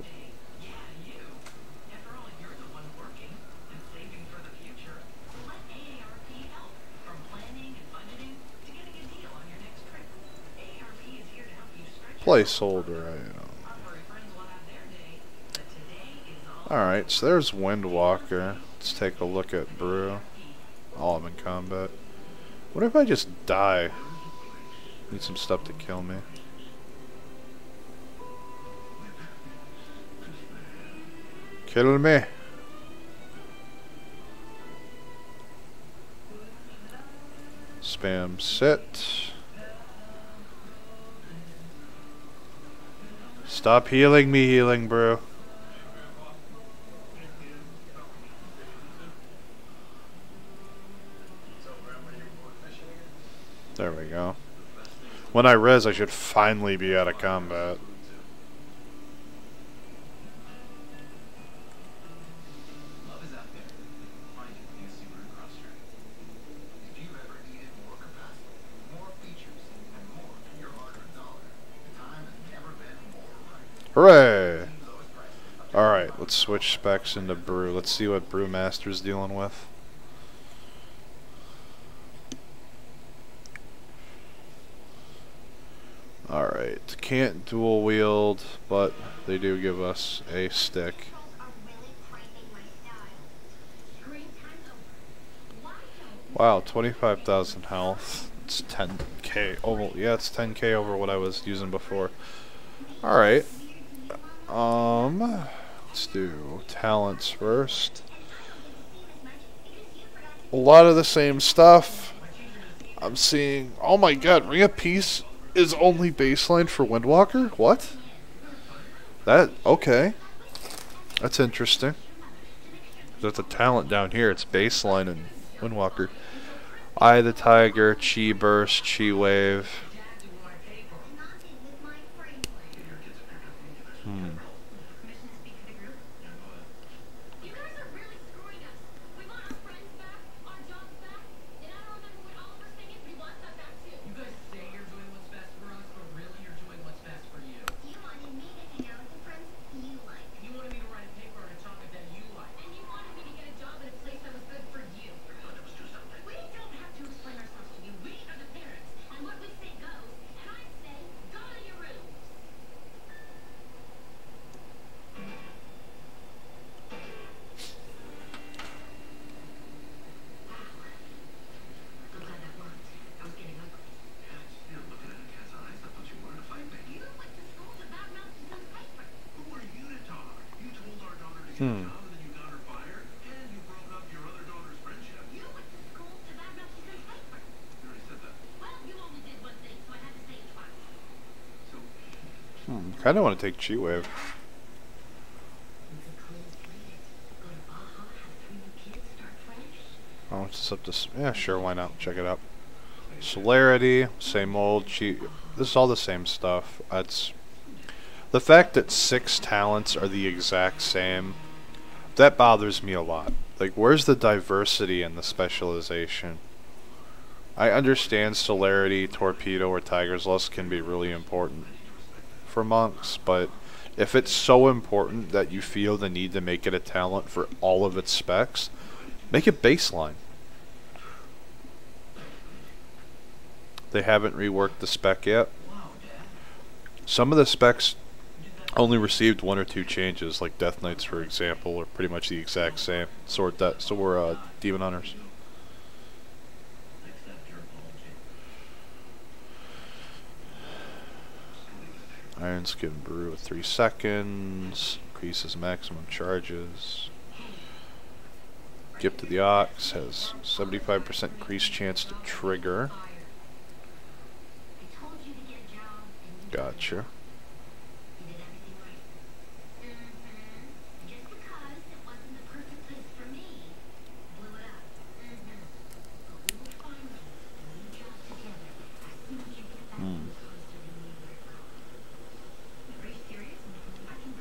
Placeholder item. Alright, so there's Windwalker. Let's take a look at Brew. All of them in combat. What if I just die? Need some stuff to kill me. Kill me. Spam sit. Stop healing me, healing brew. There we go. When I res, I should finally be out of combat. Love is out there. Find it in a super crosser. If you've ever needed more capacity, more features, and more for your hard-earned dollar, the time has never been more right. Hooray! Alright, let's switch specs into brew. Let's see what Brewmaster's dealing with. Alright, can't dual wield, but they do give us a stick. Wow, 25,000 health. It's 10k. Oh, yeah, it's 10k over what I was using before. Alright. Let's do talents first. A lot of the same stuff. I'm seeing. Oh my god, Ring of Peace is only baseline for Windwalker? What? That. Okay. That's interesting. There's a talent down here. It's baseline in Windwalker. Eye of the Tiger, Chi Burst, Chi Wave. I don't want to take Chi Wave. Oh, it's just up to. Yeah, sure, why not? Check it out. Celerity, same old. Chi. This is all the same stuff. That's the fact that 6 talents are the exact same. That bothers me a lot. Like, where's the diversity in the specialization? I understand Celerity, Torpedo, or Tiger's Lust can be really important for monks, but if it's so important that you feel the need to make it a talent for all of its specs, make it baseline. They haven't reworked the spec yet. Some of the specs only received 1 or 2 changes, like Death Knights, for example, are pretty much the exact same. So we're Demon Hunters. Iron Skin Brew with 3 seconds. Increases maximum charges. Gift of the Ox has 75% increased chance to trigger. Gotcha.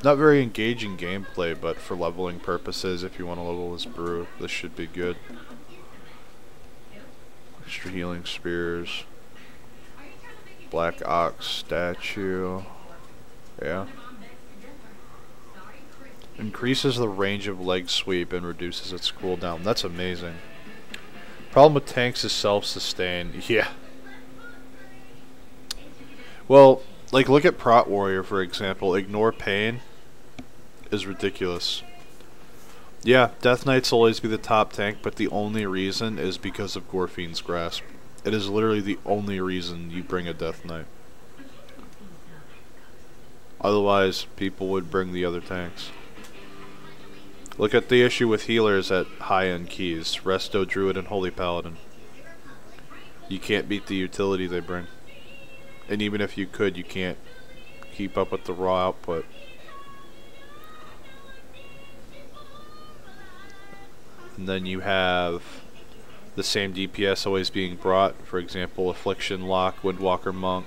Not very engaging gameplay, but for leveling purposes, if you want to level this brew, this should be good. Extra healing spears. Black Ox statue. Yeah. Increases the range of leg sweep and reduces its cooldown. That's amazing. Problem with tanks is self-sustain. Yeah. Well, like look at Prot Warrior, for example. Ignore Pain is ridiculous. Yeah, Death Knights will always be the top tank, but the only reason is because of Gorfien's Grasp. It is literally the only reason you bring a Death Knight. Otherwise, people would bring the other tanks. Look at the issue with healers at high-end keys. Resto, Druid, and Holi Paladin. You can't beat the utility they bring. And even if you could, you can't keep up with the raw output. And then you have the same DPS always being brought. For example, Affliction Lock, Windwalker Monk.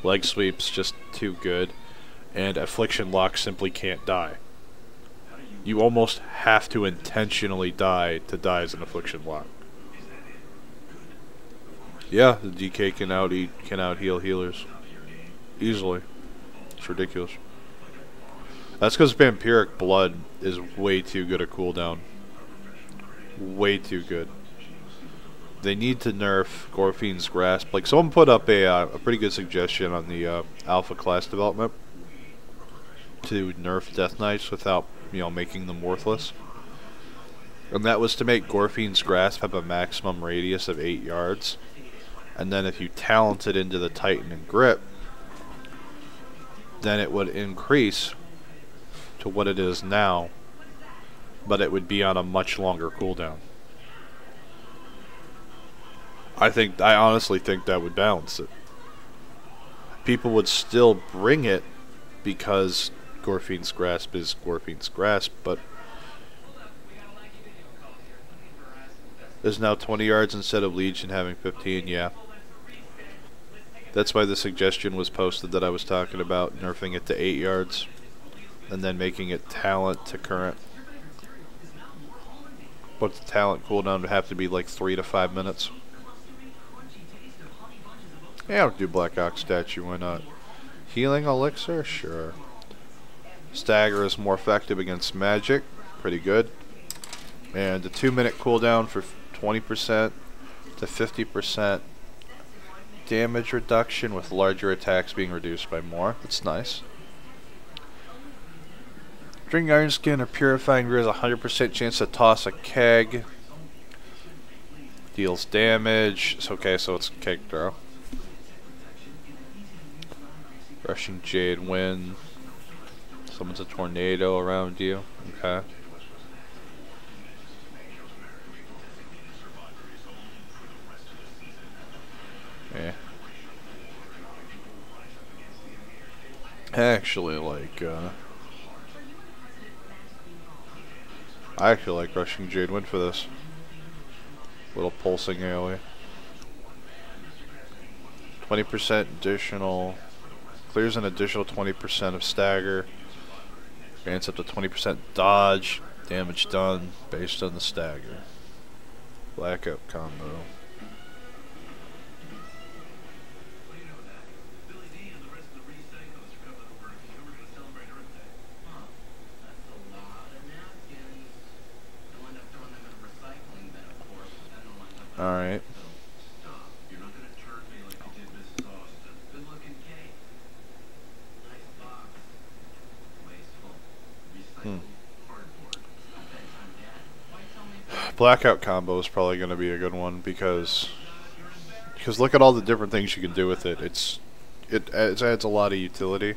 Leg Sweep's just too good. And Affliction Lock simply can't die. You almost have to intentionally die to die as an Affliction Lock. Yeah, the DK can out heal healers easily. It's ridiculous. That's because Vampiric Blood is way too good a cooldown. Way too good. They need to nerf Gorfine's Grasp. Like, someone put up a pretty good suggestion on the alpha class development to nerf Death Knights without, you know, making them worthless. And that was to make Gorfine's Grasp have a maximum radius of 8 yards. And then if you talent it into the Titan and Grip, then it would increase to what it is now, but it would be on a much longer cooldown. I honestly think that would balance it. People would still bring it because Gorfine's Grasp is Gorfine's Grasp, but there's now 20 yards instead of Legion having 15, yeah. That's why the suggestion was posted that I was talking about, nerfing it to 8 yards and then making it talent to current. But the talent cooldown would have to be like 3 to 5 minutes. Yeah, I'll do Black Ox statue, why not? Healing Elixir? Sure. Stagger is more effective against magic. Pretty good. And the 2-minute cooldown for 20% to 50% damage reduction with larger attacks being reduced by more. That's nice. Drink Iron Skin or Purifying Brew has a 100% chance to toss a keg. Deals damage. It's okay, so it's a keg throw. Rushing Jade Wind. Summons a tornado around you. Okay. Yeah. Actually, I actually like Rushing Jade Wind for this. Little pulsing AoE. 20% additional. Clears an additional 20% of stagger. Grants up to 20% dodge. Damage done based on the stagger. Blackout combo. Alright. Blackout combo is probably going to be a good one because look at all the different things you can do with it. It adds a lot of utility.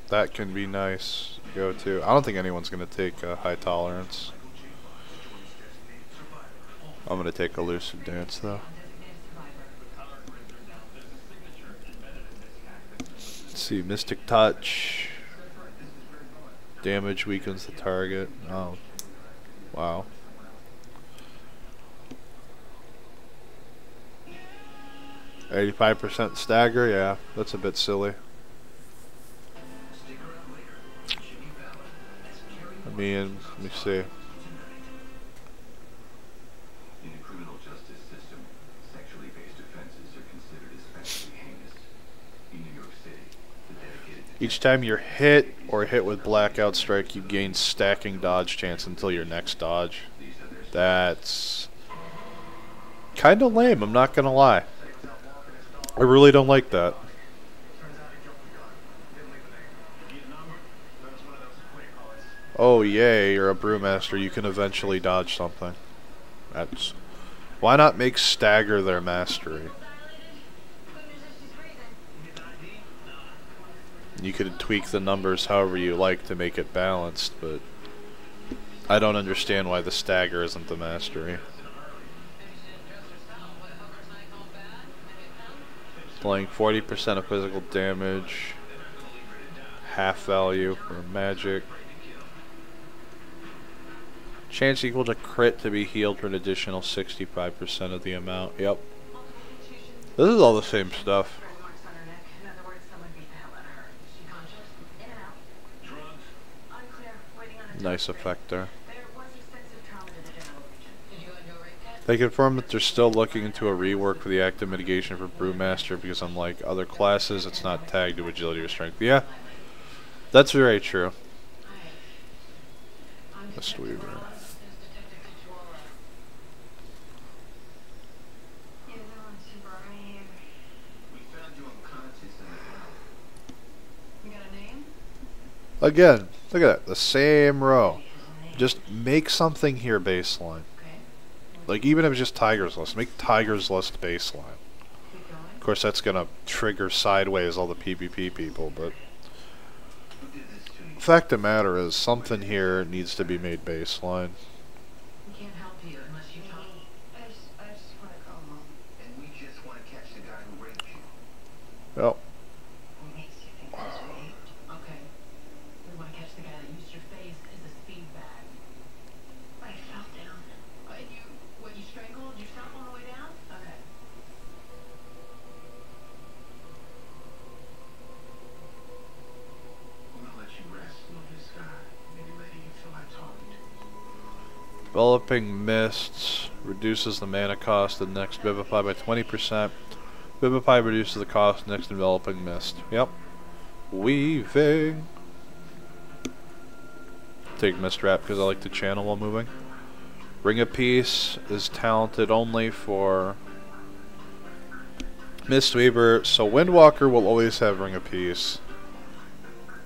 That can be nice. Go to. I don't think anyone's going to take high tolerance. I'm going to take Elusive Dance though. Let's see, Mystic Touch. Damage weakens the target. Oh, wow. %85 stagger, yeah, that's a bit silly. Let me see. Each time you're hit or hit with Blackout Strike, you gain stacking dodge chance until your next dodge. That's kind of lame, I'm not gonna lie. I really don't like that. Oh yay, you're a brewmaster, you can eventually dodge something. That's... Why not make stagger their mastery? You could tweak the numbers however you like to make it balanced, but I don't understand why the stagger isn't the mastery. Playing 40% of physical damage, half value for magic. Chance equal to crit to be healed for an additional 65% of the amount. Yep. This is all the same stuff. Nice effect there. They confirm that they're still looking into a rework for the active mitigation for Brewmaster because unlike other classes, it's not tagged to agility or strength. Yeah, that's very true. Mistweaver. Again, look at that, the same row. Just make something here baseline. Like even if it's just Tiger's List, make Tiger's List baseline. Of course that's gonna trigger sideways all the PvP people, but the fact of the matter is something here needs to be made baseline. Yep. Developing Mists reduces the mana cost of the next Vivify by 20%. Vivify reduces the cost of the next Developing Mist. Yep. Weaving. Take Mist Wrap because I like to channel while moving. Ring of Peace is talented only for Mistweaver, so Windwalker will always have Ring of Peace.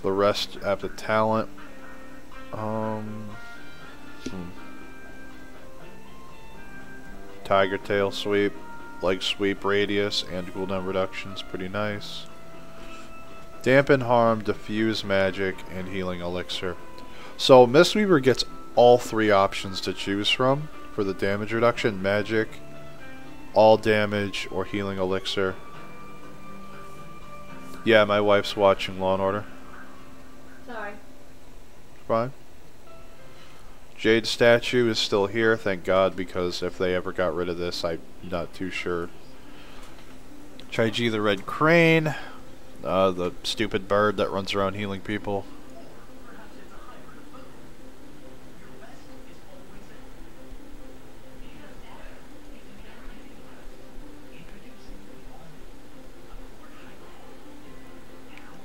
The rest have the talent. Tiger Tail Sweep, Leg Sweep Radius, and cooldown reductions, pretty nice. Dampen Harm, Diffuse Magic, and Healing Elixir. So Mistweaver gets all three options to choose from for the damage reduction: Magic, All Damage, or Healing Elixir. Yeah, my wife's watching Law & Order. Sorry. Fine. Jade statue is still here, thank God, because if they ever got rid of this, I'm not too sure. Xayj the Red Crane, the stupid bird that runs around healing people.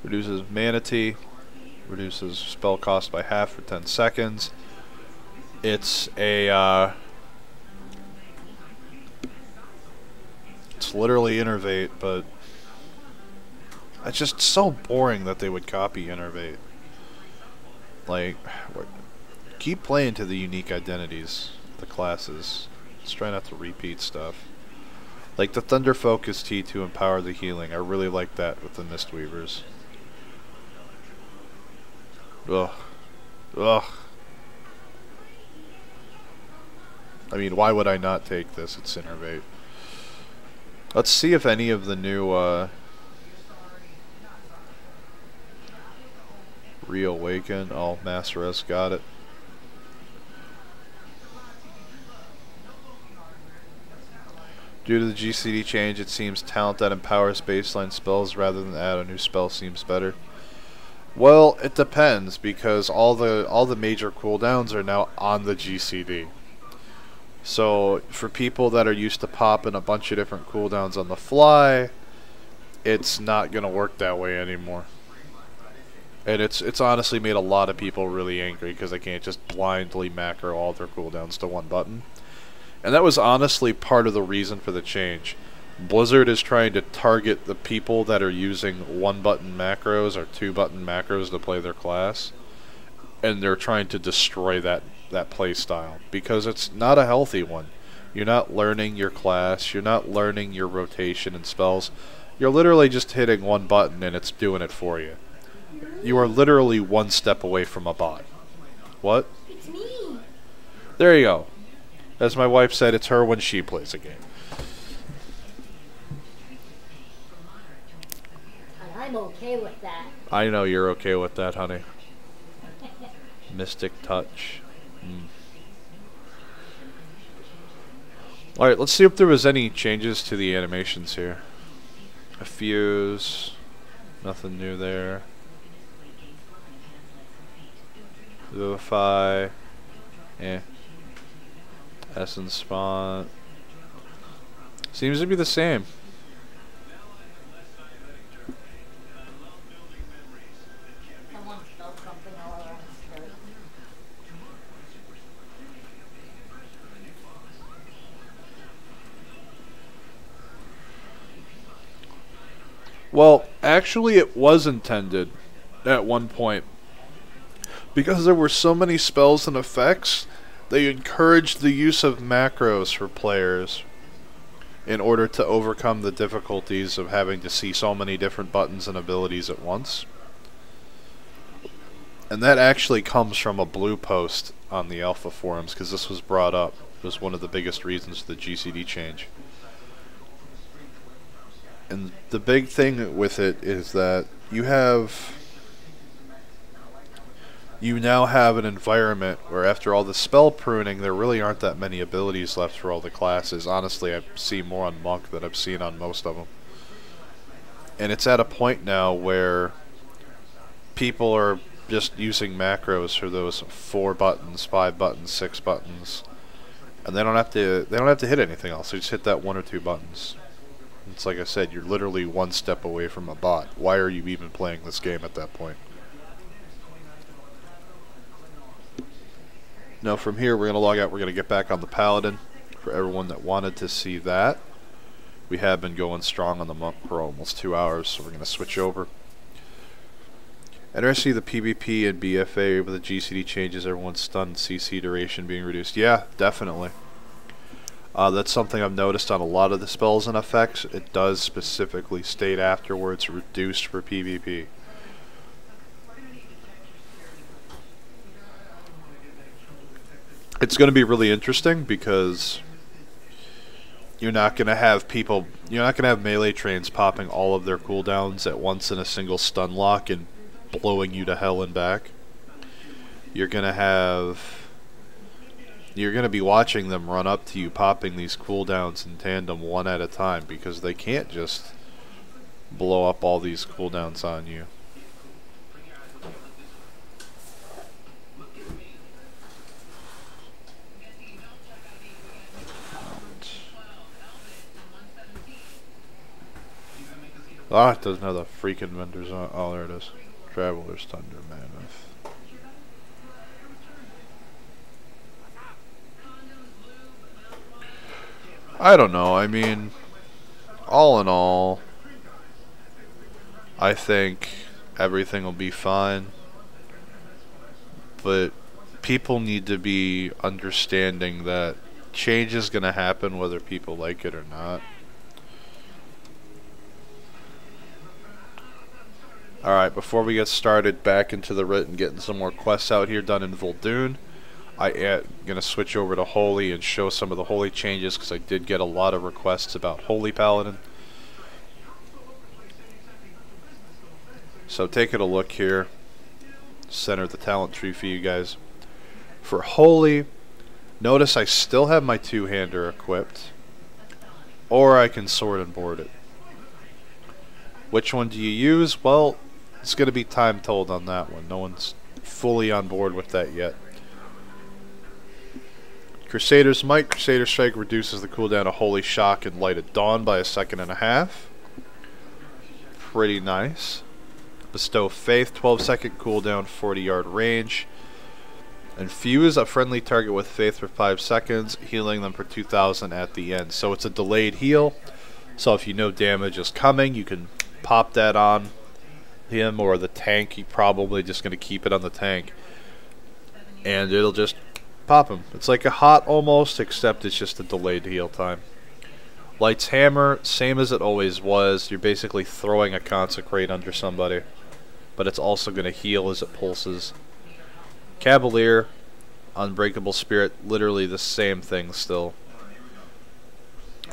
Reduces Manatee, reduces spell cost by half for 10 seconds. It's a, it's literally Innervate, but it's just so boring that they would copy Innervate. Like, keep playing to the unique identities, the classes. Let's try not to repeat stuff. Like the Thunder Focus Tea to empower the healing. I really like that with the Mistweavers. Ugh. Ugh. I mean, why would I not take this? It's Innervate. Let's see if any of the new, Reawaken. Oh, Masteres got it. Due to the GCD change, it seems talent that empowers baseline spells rather than add a new spell seems better. Well, it depends, because all the major cooldowns are now on the GCD. So for people that are used to popping a bunch of different cooldowns on the fly, it's not gonna work that way anymore. And it's honestly made a lot of people really angry because they can't just blindly macro all their cooldowns to one button. And that was honestly part of the reason for the change. Blizzard is trying to target the people that are using one button macros or two button macros to play their class. and they're trying to destroy that play style because it's not a healthy one. You're not learning your class, you're not learning your rotation and spells. You're literally just hitting one button and it's doing it for you. You are literally one step away from a bot. What? It's me. There you go. As my wife said, it's her when she plays a game. And I'm okay with that. I know you're okay with that, honey. Mystic touch. Alright, let's see if there was any changes to the animations here. A fuse. Nothing new there. Vivify. Essence Spot. Seems to be the same. Someone spelled something all around the skirt. Well, actually it was intended at one point. Because there were so many spells and effects, they encouraged the use of macros for players in order to overcome the difficulties of having to see so many different buttons and abilities at once. And that actually comes from a blue post on the alpha forums, because this was brought up. It was one of the biggest reasons for the GCD change. And the big thing with it is that you now have an environment where after all the spell pruning, there really aren't that many abilities left for all the classes. Honestly, I see more on Monk than I've seen on most of them. And it's at a point now where people are just using macros for those 4 buttons, 5 buttons, 6 buttons, and they don't have to hit anything else. They just hit that 1 or 2 buttons. It's like I said, you're literally one step away from a bot. Why are you even playing this game at that point? Now from here, we're going to log out. We're going to get back on the Paladin. For everyone that wanted to see that, we have been going strong on the Monk for almost 2 hours, so we're going to switch over. And I see the PvP and BFA with the GCD changes, everyone's stunned, CC duration being reduced. Yeah, definitely. That's something I've noticed on a lot of the spells and effects. It does specifically state afterwards reduced for PvP. It's going to be really interesting because you're not going to have melee trains popping all of their cooldowns at once in a single stun lock and blowing you to hell and back. You're going to be watching them run up to you, popping these cooldowns in tandem one at a time, because they can't just blow up all these cooldowns on you. Ah, it doesn't have the freaking vendors on. Oh, there it is. Traveler's Thunder Mammoth. I don't know. I mean, all in all, I think everything will be fine. But people need to be understanding that change is going to happen whether people like it or not. Alright, before we get started back into the writ and getting some more quests out here done in Vol'dun, I am going to switch over to Holi and show some of the Holi changes, because I did get a lot of requests about Holi Paladin. So taking a look here, center the talent tree for you guys. For Holi, notice I still have my two-hander equipped, or I can sword and board it. Which one do you use? Well, it's going to be time told on that one. No one's fully on board with that yet. Crusader's Might. Crusader Strike reduces the cooldown of Holy Shock and Light at Dawn by 1.5 seconds. Pretty nice. Bestow Faith, 12-second cooldown, 40-yard range. And Fuse a friendly target with Faith for 5 seconds, healing them for 2,000 at the end. So it's a delayed heal. So if you know damage is coming, you can pop that on him or the tank. You're probably just going to keep it on the tank. and it'll just pop him. It's like a hot almost, except it's just a delayed heal time. Light's Hammer, same as it always was. You're basically throwing a Consecrate under somebody, but it's also going to heal as it pulses. Cavalier, Unbreakable Spirit, literally the same thing still.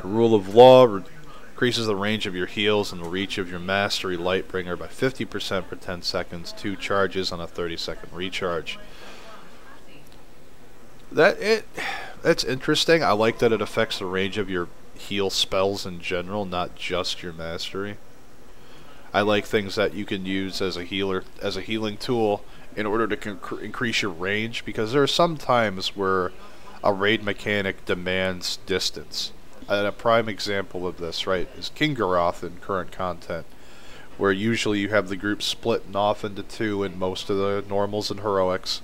Rule of Law increases the range of your heals and the reach of your Mastery Lightbringer by 50% for 10 seconds, 2 charges on a 30-second recharge. That's interesting. I like that it affects the range of your heal spells in general, not just your Mastery. I like things that you can use as a healer, as a healing tool, in order to increase your range, because there are some times where a raid mechanic demands distance. And a prime example of this, right, is King Garoth in current content, where usually you have the group splitting off into two in most of the normals and heroics,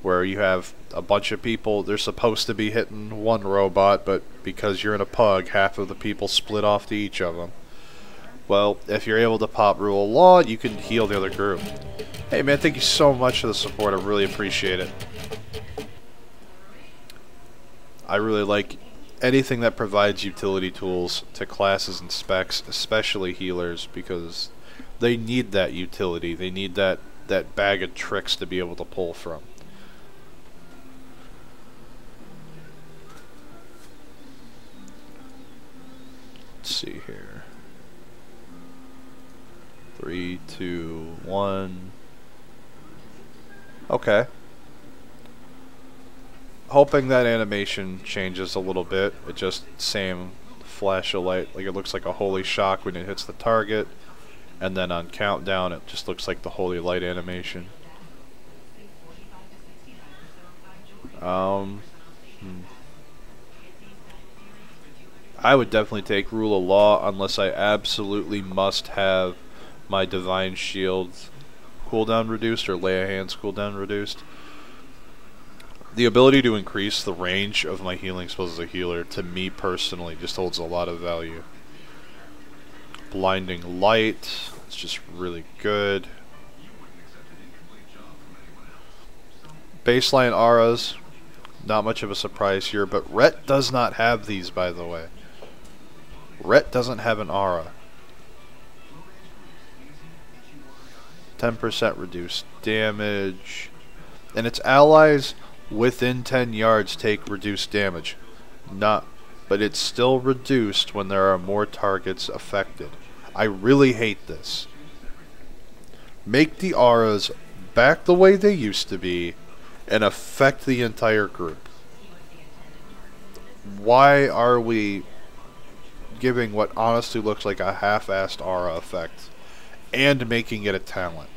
where you have a bunch of people, they're supposed to be hitting one robot, but because you're in a pug, half of the people split off to each of them. Well, if you're able to pop Rule of Law, you can heal the other group. Hey man, thank you so much for the support, I really appreciate it. I really like anything that provides utility tools to classes and specs, especially healers, because they need that utility. They need that bag of tricks to be able to pull from. Let's see here. 3, 2, 1. Okay. Hoping that animation changes a little bit. It just same flash of light, like it looks like a holy shock when it hits the target, and then on countdown it just looks like the holy light animation. I would definitely take Rule of Law unless I absolutely must have my Divine Shield cooldown reduced or Lay of Hands cooldown reduced. The ability to increase the range of my healing spells as a healer, to me personally, just holds a lot of value. Blinding Light, it's just really good. Baseline auras, not much of a surprise here, but Ret does not have these, by the way. Ret doesn't have an aura. 10% reduced damage, and its allies within 10 yards take reduced damage. But it's still reduced when there are more targets affected. I really hate this. Make the auras back the way they used to be and affect the entire group. Why are we giving what honestly looks like a half-assed aura effect and making it a talent?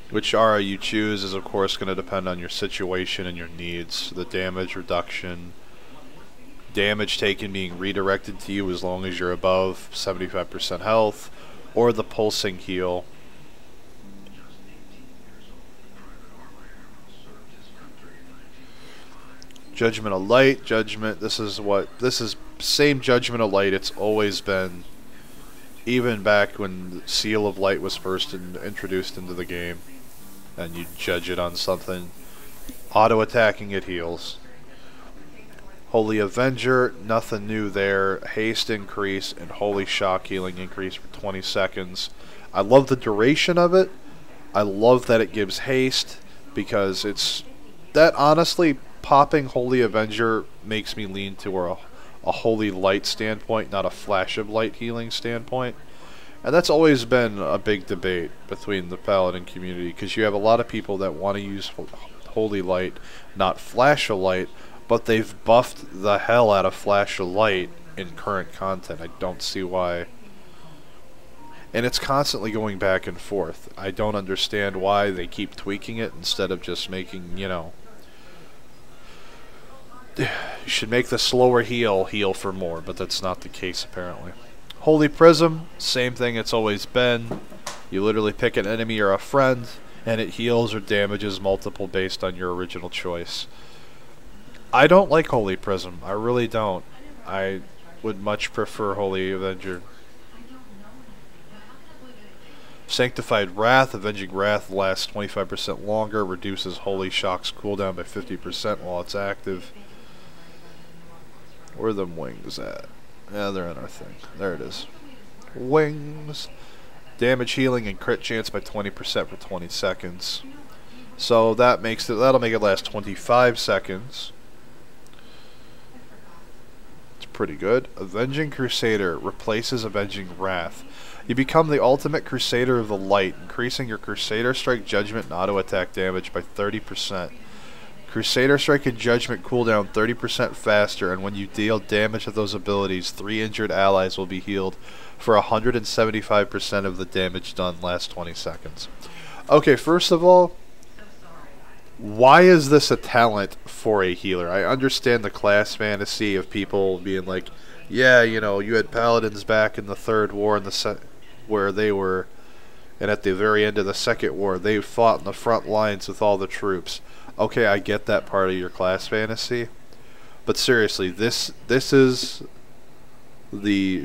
Which aura you choose is of course going to depend on your situation and your needs. The damage reduction, damage taken being redirected to you as long as you're above 75% health, or the pulsing heal. Judgment of Light, Judgment, this is same Judgment of Light it's always been, even back when Seal of Light was first introduced into the game, and you judge it on something. Auto-attacking, it heals. Holy Avenger, nothing new there. Haste increase and Holy Shock healing increase for 20 seconds. I love the duration of it. I love that it gives haste, because it's that honestly, popping Holy Avenger makes me lean to a Holy Light standpoint, not a Flash of Light healing standpoint. And that's always been a big debate between the Paladin community, because you have a lot of people that want to use Holy Light, not Flash of Light, but they've buffed the hell out of Flash of Light in current content. I don't see why. And it's constantly going back and forth. I don't understand why they keep tweaking it instead of just making, you know, you should make the slower heal for more, but that's not the case apparently. Holy Prism, same thing it's always been. You literally pick an enemy or a friend, and it heals or damages multiple based on your original choice. I don't like Holy Prism. I really don't. I would much prefer Holy Avenger. Sanctified Wrath. Avenging Wrath lasts 25% longer, reduces Holy Shock's cooldown by 50% while it's active. Where are them wings at? Yeah, they're in our thing. There it is. Wings. Damage healing and crit chance by 20% for 20 seconds. So that'll make it last 25 seconds. It's pretty good. Avenging Crusader replaces Avenging Wrath. You become the ultimate Crusader of the Light, increasing your Crusader Strike, Judgment, and auto attack damage by 30%. Crusader Strike and Judgment cooldown 30% faster, and when you deal damage with those abilities, 3 injured allies will be healed for 175% of the damage done last 20 seconds. Okay, first of all, why is this a talent for a healer? I understand the class fantasy of people being like, yeah, you know, you had Paladins back in the Third War and where they were, and at the very end of the Second War, they fought in the front lines with all the troops. Okay, I get that part of your class fantasy, but seriously, this is the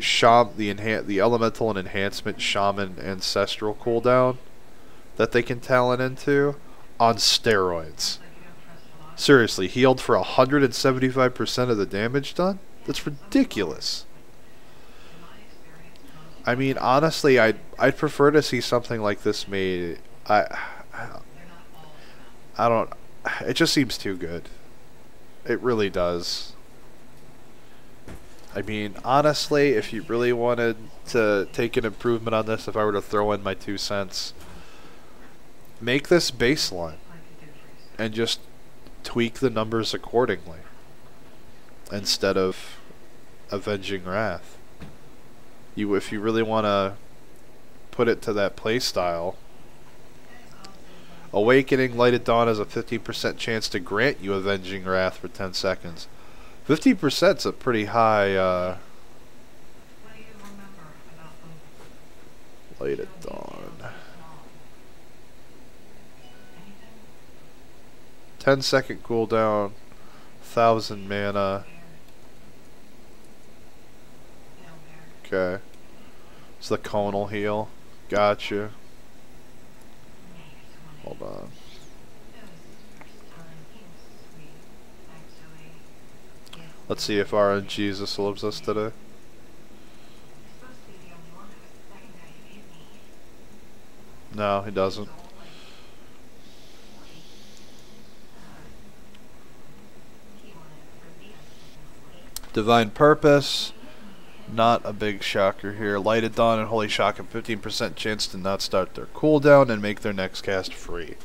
elemental and enhancement shaman ancestral cooldown that they can talent into on steroids. Seriously, healed for 175% of the damage done? That's ridiculous. I mean, honestly, I'd prefer to see something like this made. I don't. It just seems too good. It really does. I mean, honestly, if you really wanted to take an improvement on this, if I were to throw in my 2 cents, make this baseline and just tweak the numbers accordingly instead of Avenging Wrath. If you really want to put it to that playstyle, Awakening Light at Dawn has a 15% chance to grant you Avenging Wrath for 10 seconds. 50% is a pretty high Light at Dawn. 10-second cooldown, 1,000 mana. Okay. It's the conal heal. Gotcha. Hold on. Let's see if RNGesus loves us today. No, he doesn't. Divine Purpose. Not a big shocker here. Light at Dawn and Holy Shock have 15% chance to not start their cooldown and make their next cast free.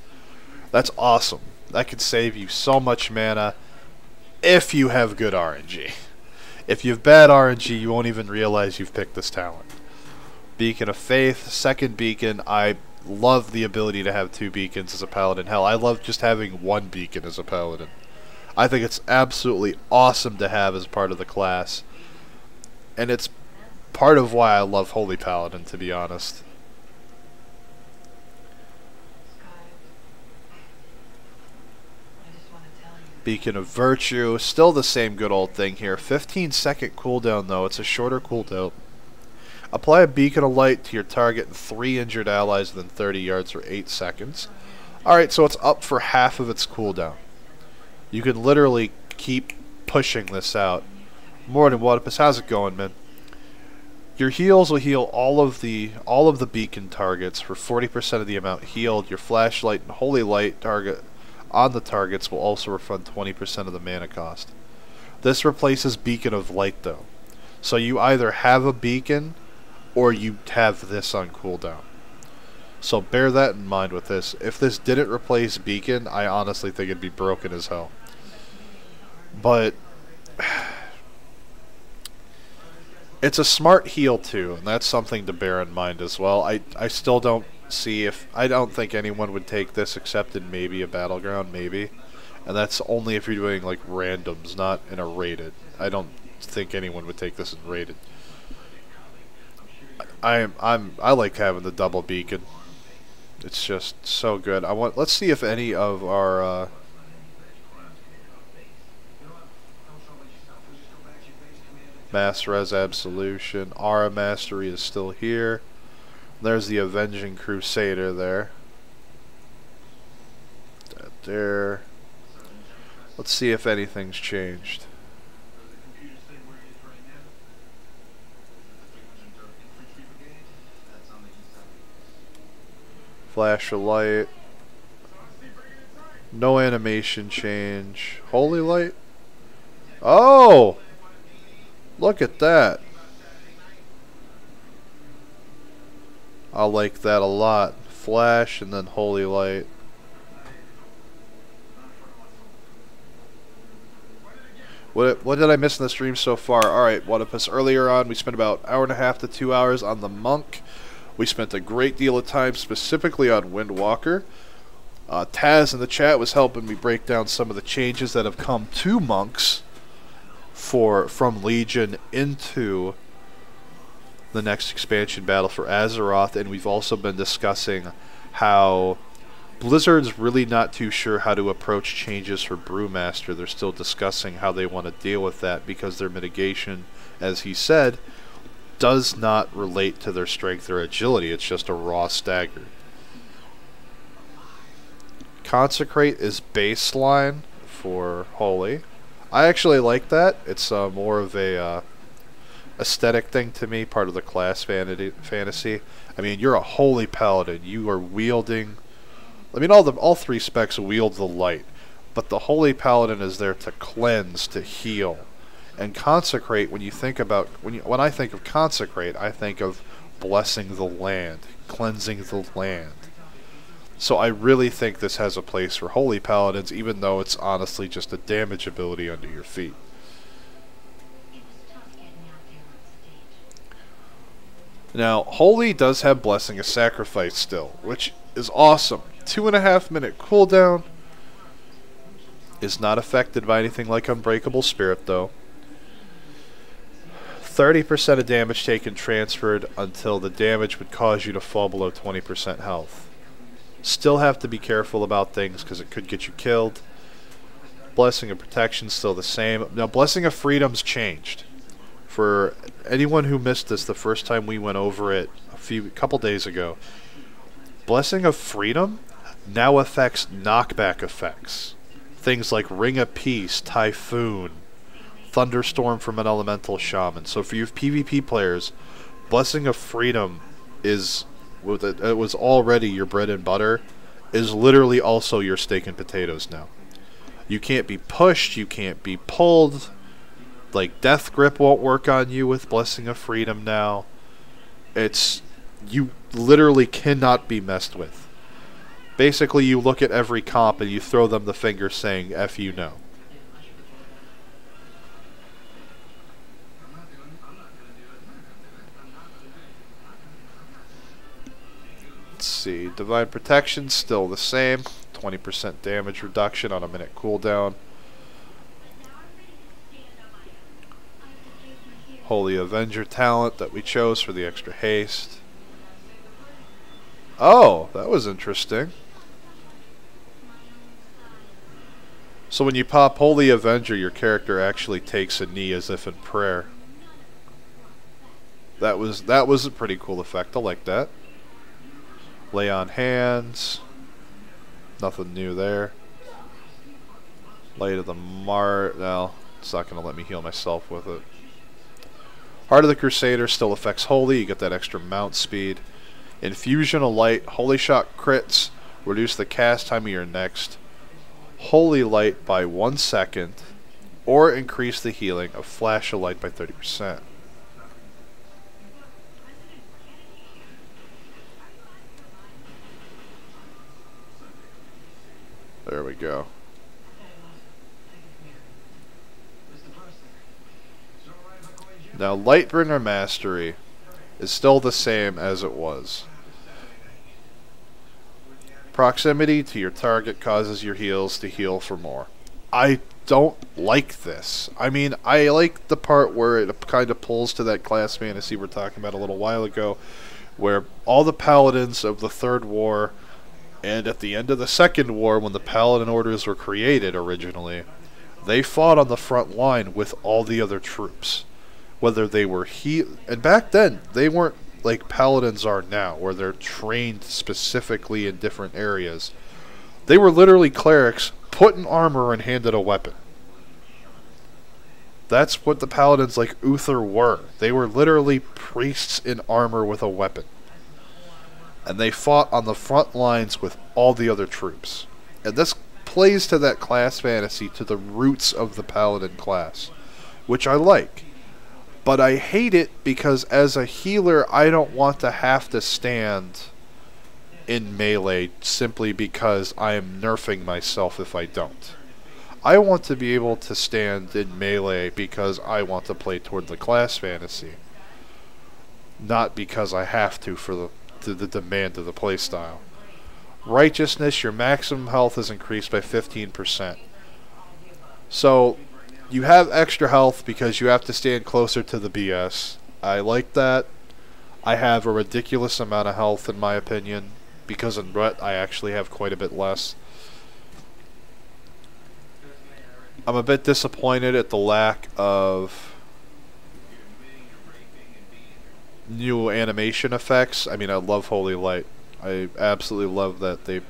That's awesome. That could save you so much mana if you have good RNG. If you have bad RNG, you won't even realize you've picked this talent. Beacon of Faith, second beacon. I love the ability to have 2 beacons as a paladin. Hell, I love just having 1 beacon as a paladin. I think it's absolutely awesome to have as part of the class. And it's part of why I love Holi Paladin, to be honest. Beacon of Virtue, still the same good old thing here. 15-second cooldown though, it's a shorter cooldown. Apply a Beacon of Light to your target and 3 injured allies within 30 yards for 8 seconds. Alright, so it's up for half of its cooldown. You can literally keep pushing this out. Morning, Wadipus, how's it going, man? Your heals will heal all of the beacon targets for 40% of the amount healed. Your flashlight and holy light target on the targets will also refund 20% of the mana cost. This replaces Beacon of Light though. So you either have a beacon or you have this on cooldown. So bear that in mind with this. If this didn't replace Beacon, I honestly think it'd be broken as hell. But it's a smart heal too, and that's something to bear in mind as well. I still don't see I don't think anyone would take this except in maybe a battleground, maybe. And that's only if you're doing like randoms, not in a rated. I don't think anyone would take this in rated. I like having the double beacon. It's just so good. Let's see if any of our Mass Res Absolution, Aura Mastery is still here. There's the Avenging Crusader there. That there. Let's see if anything's changed. Flash of light. No animation change. Holy light. Oh! Look at that. I like that a lot. Flash and then holy light. What did I miss in the stream so far? Alright, Wadipus, earlier on we spent about an hour and a half to 2 hours on the monk. We spent a great deal of time specifically on Windwalker. Taz in the chat was helping me break down some of the changes that have come to monks from Legion into the next expansion battle for Azeroth, and we've also been discussing how Blizzard's really not too sure how to approach changes for Brewmaster. They're still discussing how they want to deal with that because their mitigation, as he said, does not relate to their strength or agility. It's just a raw stagger. Consecrate is baseline for Holy. I actually like that. It's more of a aesthetic thing to me, part of the class fantasy. I mean, you're a Holi Paladin. You are wielding... I mean, all three specs wield the light, but the Holi Paladin is there to cleanse, to heal. And consecrate, when you think about... When I think of consecrate, I think of blessing the land, cleansing the land. So I really think this has a place for Holi Paladins, even though it's honestly just a damage ability under your feet. Now, Holy does have Blessing of Sacrifice still, which is awesome. 2.5 minute cooldown. Is not affected by anything like Unbreakable Spirit, though. 30% of damage taken transferred until the damage would cause you to fall below 20% health. Still have to be careful about things because it could get you killed. Blessing of Protection still the same. Now, Blessing of Freedom's changed. For anyone who missed this the first time we went over it a couple days ago, Blessing of Freedom now affects knockback effects. Things like Ring of Peace, Typhoon, Thunderstorm from an Elemental Shaman. So for you PvP players, Blessing of Freedom is... it was already your bread and butter, is literally also your steak and potatoes now. You can't be pushed, you can't be pulled. Like, Death Grip won't work on you with Blessing of Freedom now. You literally cannot be messed with. Basically, you look at every comp and you throw them the finger saying, F you no. Let's see, Divine Protection still the same, 20% damage reduction on a minute cooldown. Holy Avenger talent that we chose for the extra haste. Oh, that was interesting. So when you pop Holy Avenger, your character actually takes a knee as if in prayer. That was a pretty cool effect. I like that. Lay on Hands. Nothing new there. Light of the Mart. No, it's not going to let me heal myself with it. Heart of the Crusader still affects Holy. You get that extra mount speed. Infusion of Light. Holy Shot crits. Reduce the cast time of your next Holy Light by 1 second. Or increase the healing of Flash of Light by 30%. There we go. Now, Lightbringer Mastery is still the same as it was. Proximity to your target causes your heals to heal for more. I don't like this. I mean, I like the part where it kind of pulls to that class fantasy we were talking about a little while ago, where all the Paladins of the Third War And at the end of the Second War, when the Paladin orders were created originally, they fought on the front line with all the other troops. Whether they were and back then, they weren't like Paladins are now, where they're trained specifically in different areas. They were literally clerics put in armor and handed a weapon. That's what the Paladins like Uther were. They were literally priests in armor with a weapon. And they fought on the front lines with all the other troops. And this plays to that class fantasy, to the roots of the Paladin class, which I like. But I hate it because as a healer, I don't want to have to stand in melee simply because I am nerfing myself if I don't. I want to be able to stand in melee because I want to play toward the class fantasy, not because I have to for the demand of the playstyle. Righteousness, your maximum health is increased by 15%. So you have extra health because you have to stand closer to the BS. I like that. I have a ridiculous amount of health in my opinion, because in Ret I actually have quite a bit less. I'm a bit disappointed at the lack of new animation effects. I mean, I love Holy Light. I absolutely love that they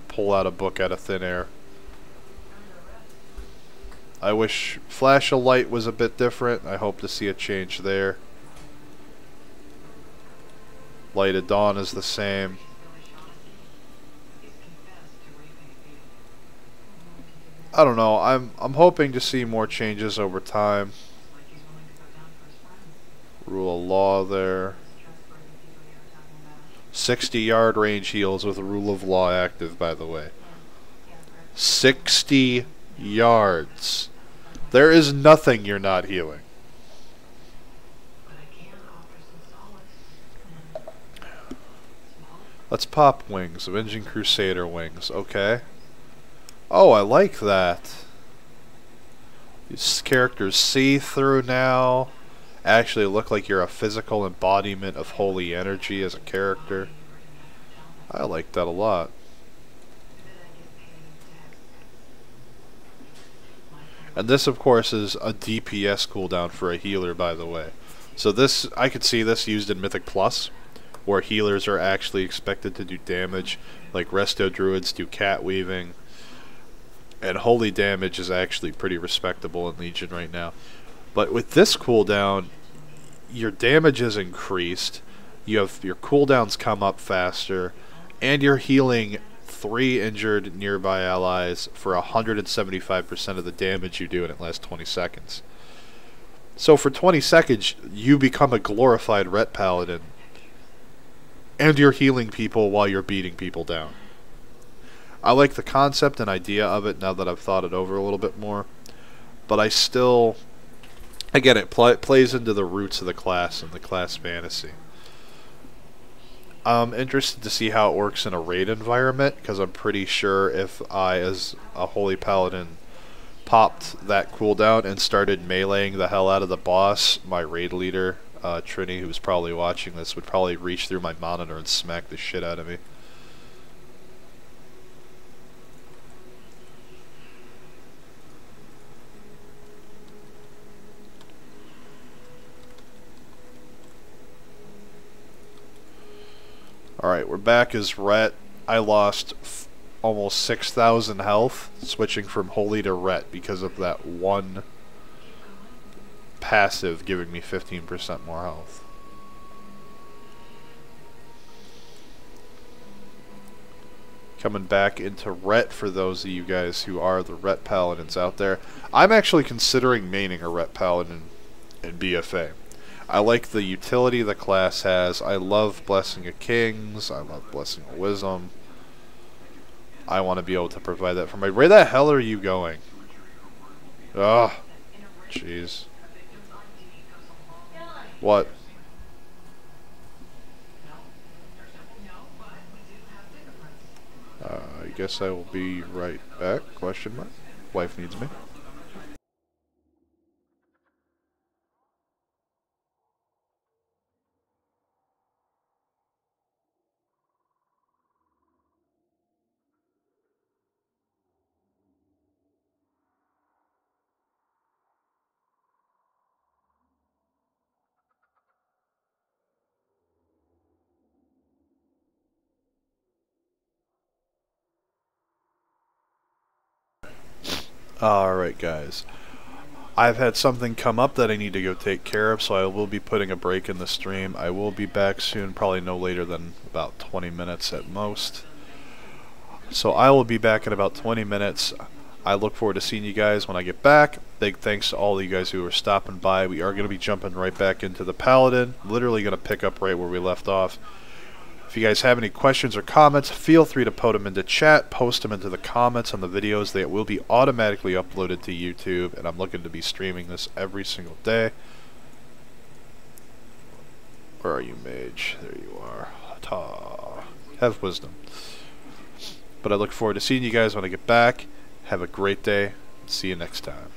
pull out a book out of thin air. I wish Flash of Light was a bit different. I hope to see a change there. Light of Dawn is the same. I don't know. I'm hoping to see more changes over time. Rule of Law there. 60-yard range heals with Rule of Law active, by the way. 60 yards. There is nothing you're not healing. Let's pop wings. Avenging Crusader wings. Okay. Oh, I like that. These characters see through now. Actually look like you're a physical embodiment of holy energy as a character. I like that a lot. And this, of course, is a DPS cooldown for a healer, by the way. So this, I could see this used in Mythic Plus, where healers are actually expected to do damage, like Resto Druids do cat weaving. And holy damage is actually pretty respectable in Legion right now. But with this cooldown, your damage is increased, you have your cooldowns come up faster, and you're healing 3 injured nearby allies for 175% of the damage you do, and it lasts 20 seconds. So for 20 seconds, you become a glorified Ret Paladin, and you're healing people while you're beating people down. I like the concept and idea of it now that I've thought it over a little bit more, but I still, again, it plays into the roots of the class and the class fantasy. I'm interested to see how it works in a raid environment, because I'm pretty sure if I, as a Holi Paladin, popped that cooldown and started meleeing the hell out of the boss, my raid leader, Trini, who's probably watching this, would probably reach through my monitor and smack the shit out of me. Alright, we're back as Ret. I lost almost 6,000 health switching from Holy to Ret because of that one passive giving me 15% more health. Coming back into Ret for those of you guys who are the Ret Paladins out there. I'm actually considering maining a Ret Paladin in BFA. I like the utility the class has. I love Blessing of Kings. I love Blessing of Wisdom. I want to be able to provide that for my... Where the hell are you going? Ugh. Jeez. What? I guess I will be right back. Question mark. Wife needs me. Alright guys, I've had something come up that I need to go take care of, so I will be putting a break in the stream. I will be back soon, probably no later than about 20 minutes at most. So I will be back in about 20 minutes. I look forward to seeing you guys when I get back. Big thanks to all of you guys who are stopping by. We are going to be jumping right back into the Paladin. Literally going to pick up right where we left off. If you guys have any questions or comments, feel free to put them into chat, post them into the comments on the videos. They will be automatically uploaded to YouTube, and I'm looking to be streaming this every single day. Where are you, mage? There you are. Ta. Have wisdom. But I look forward to seeing you guys when I get back. Have a great day. See you next time.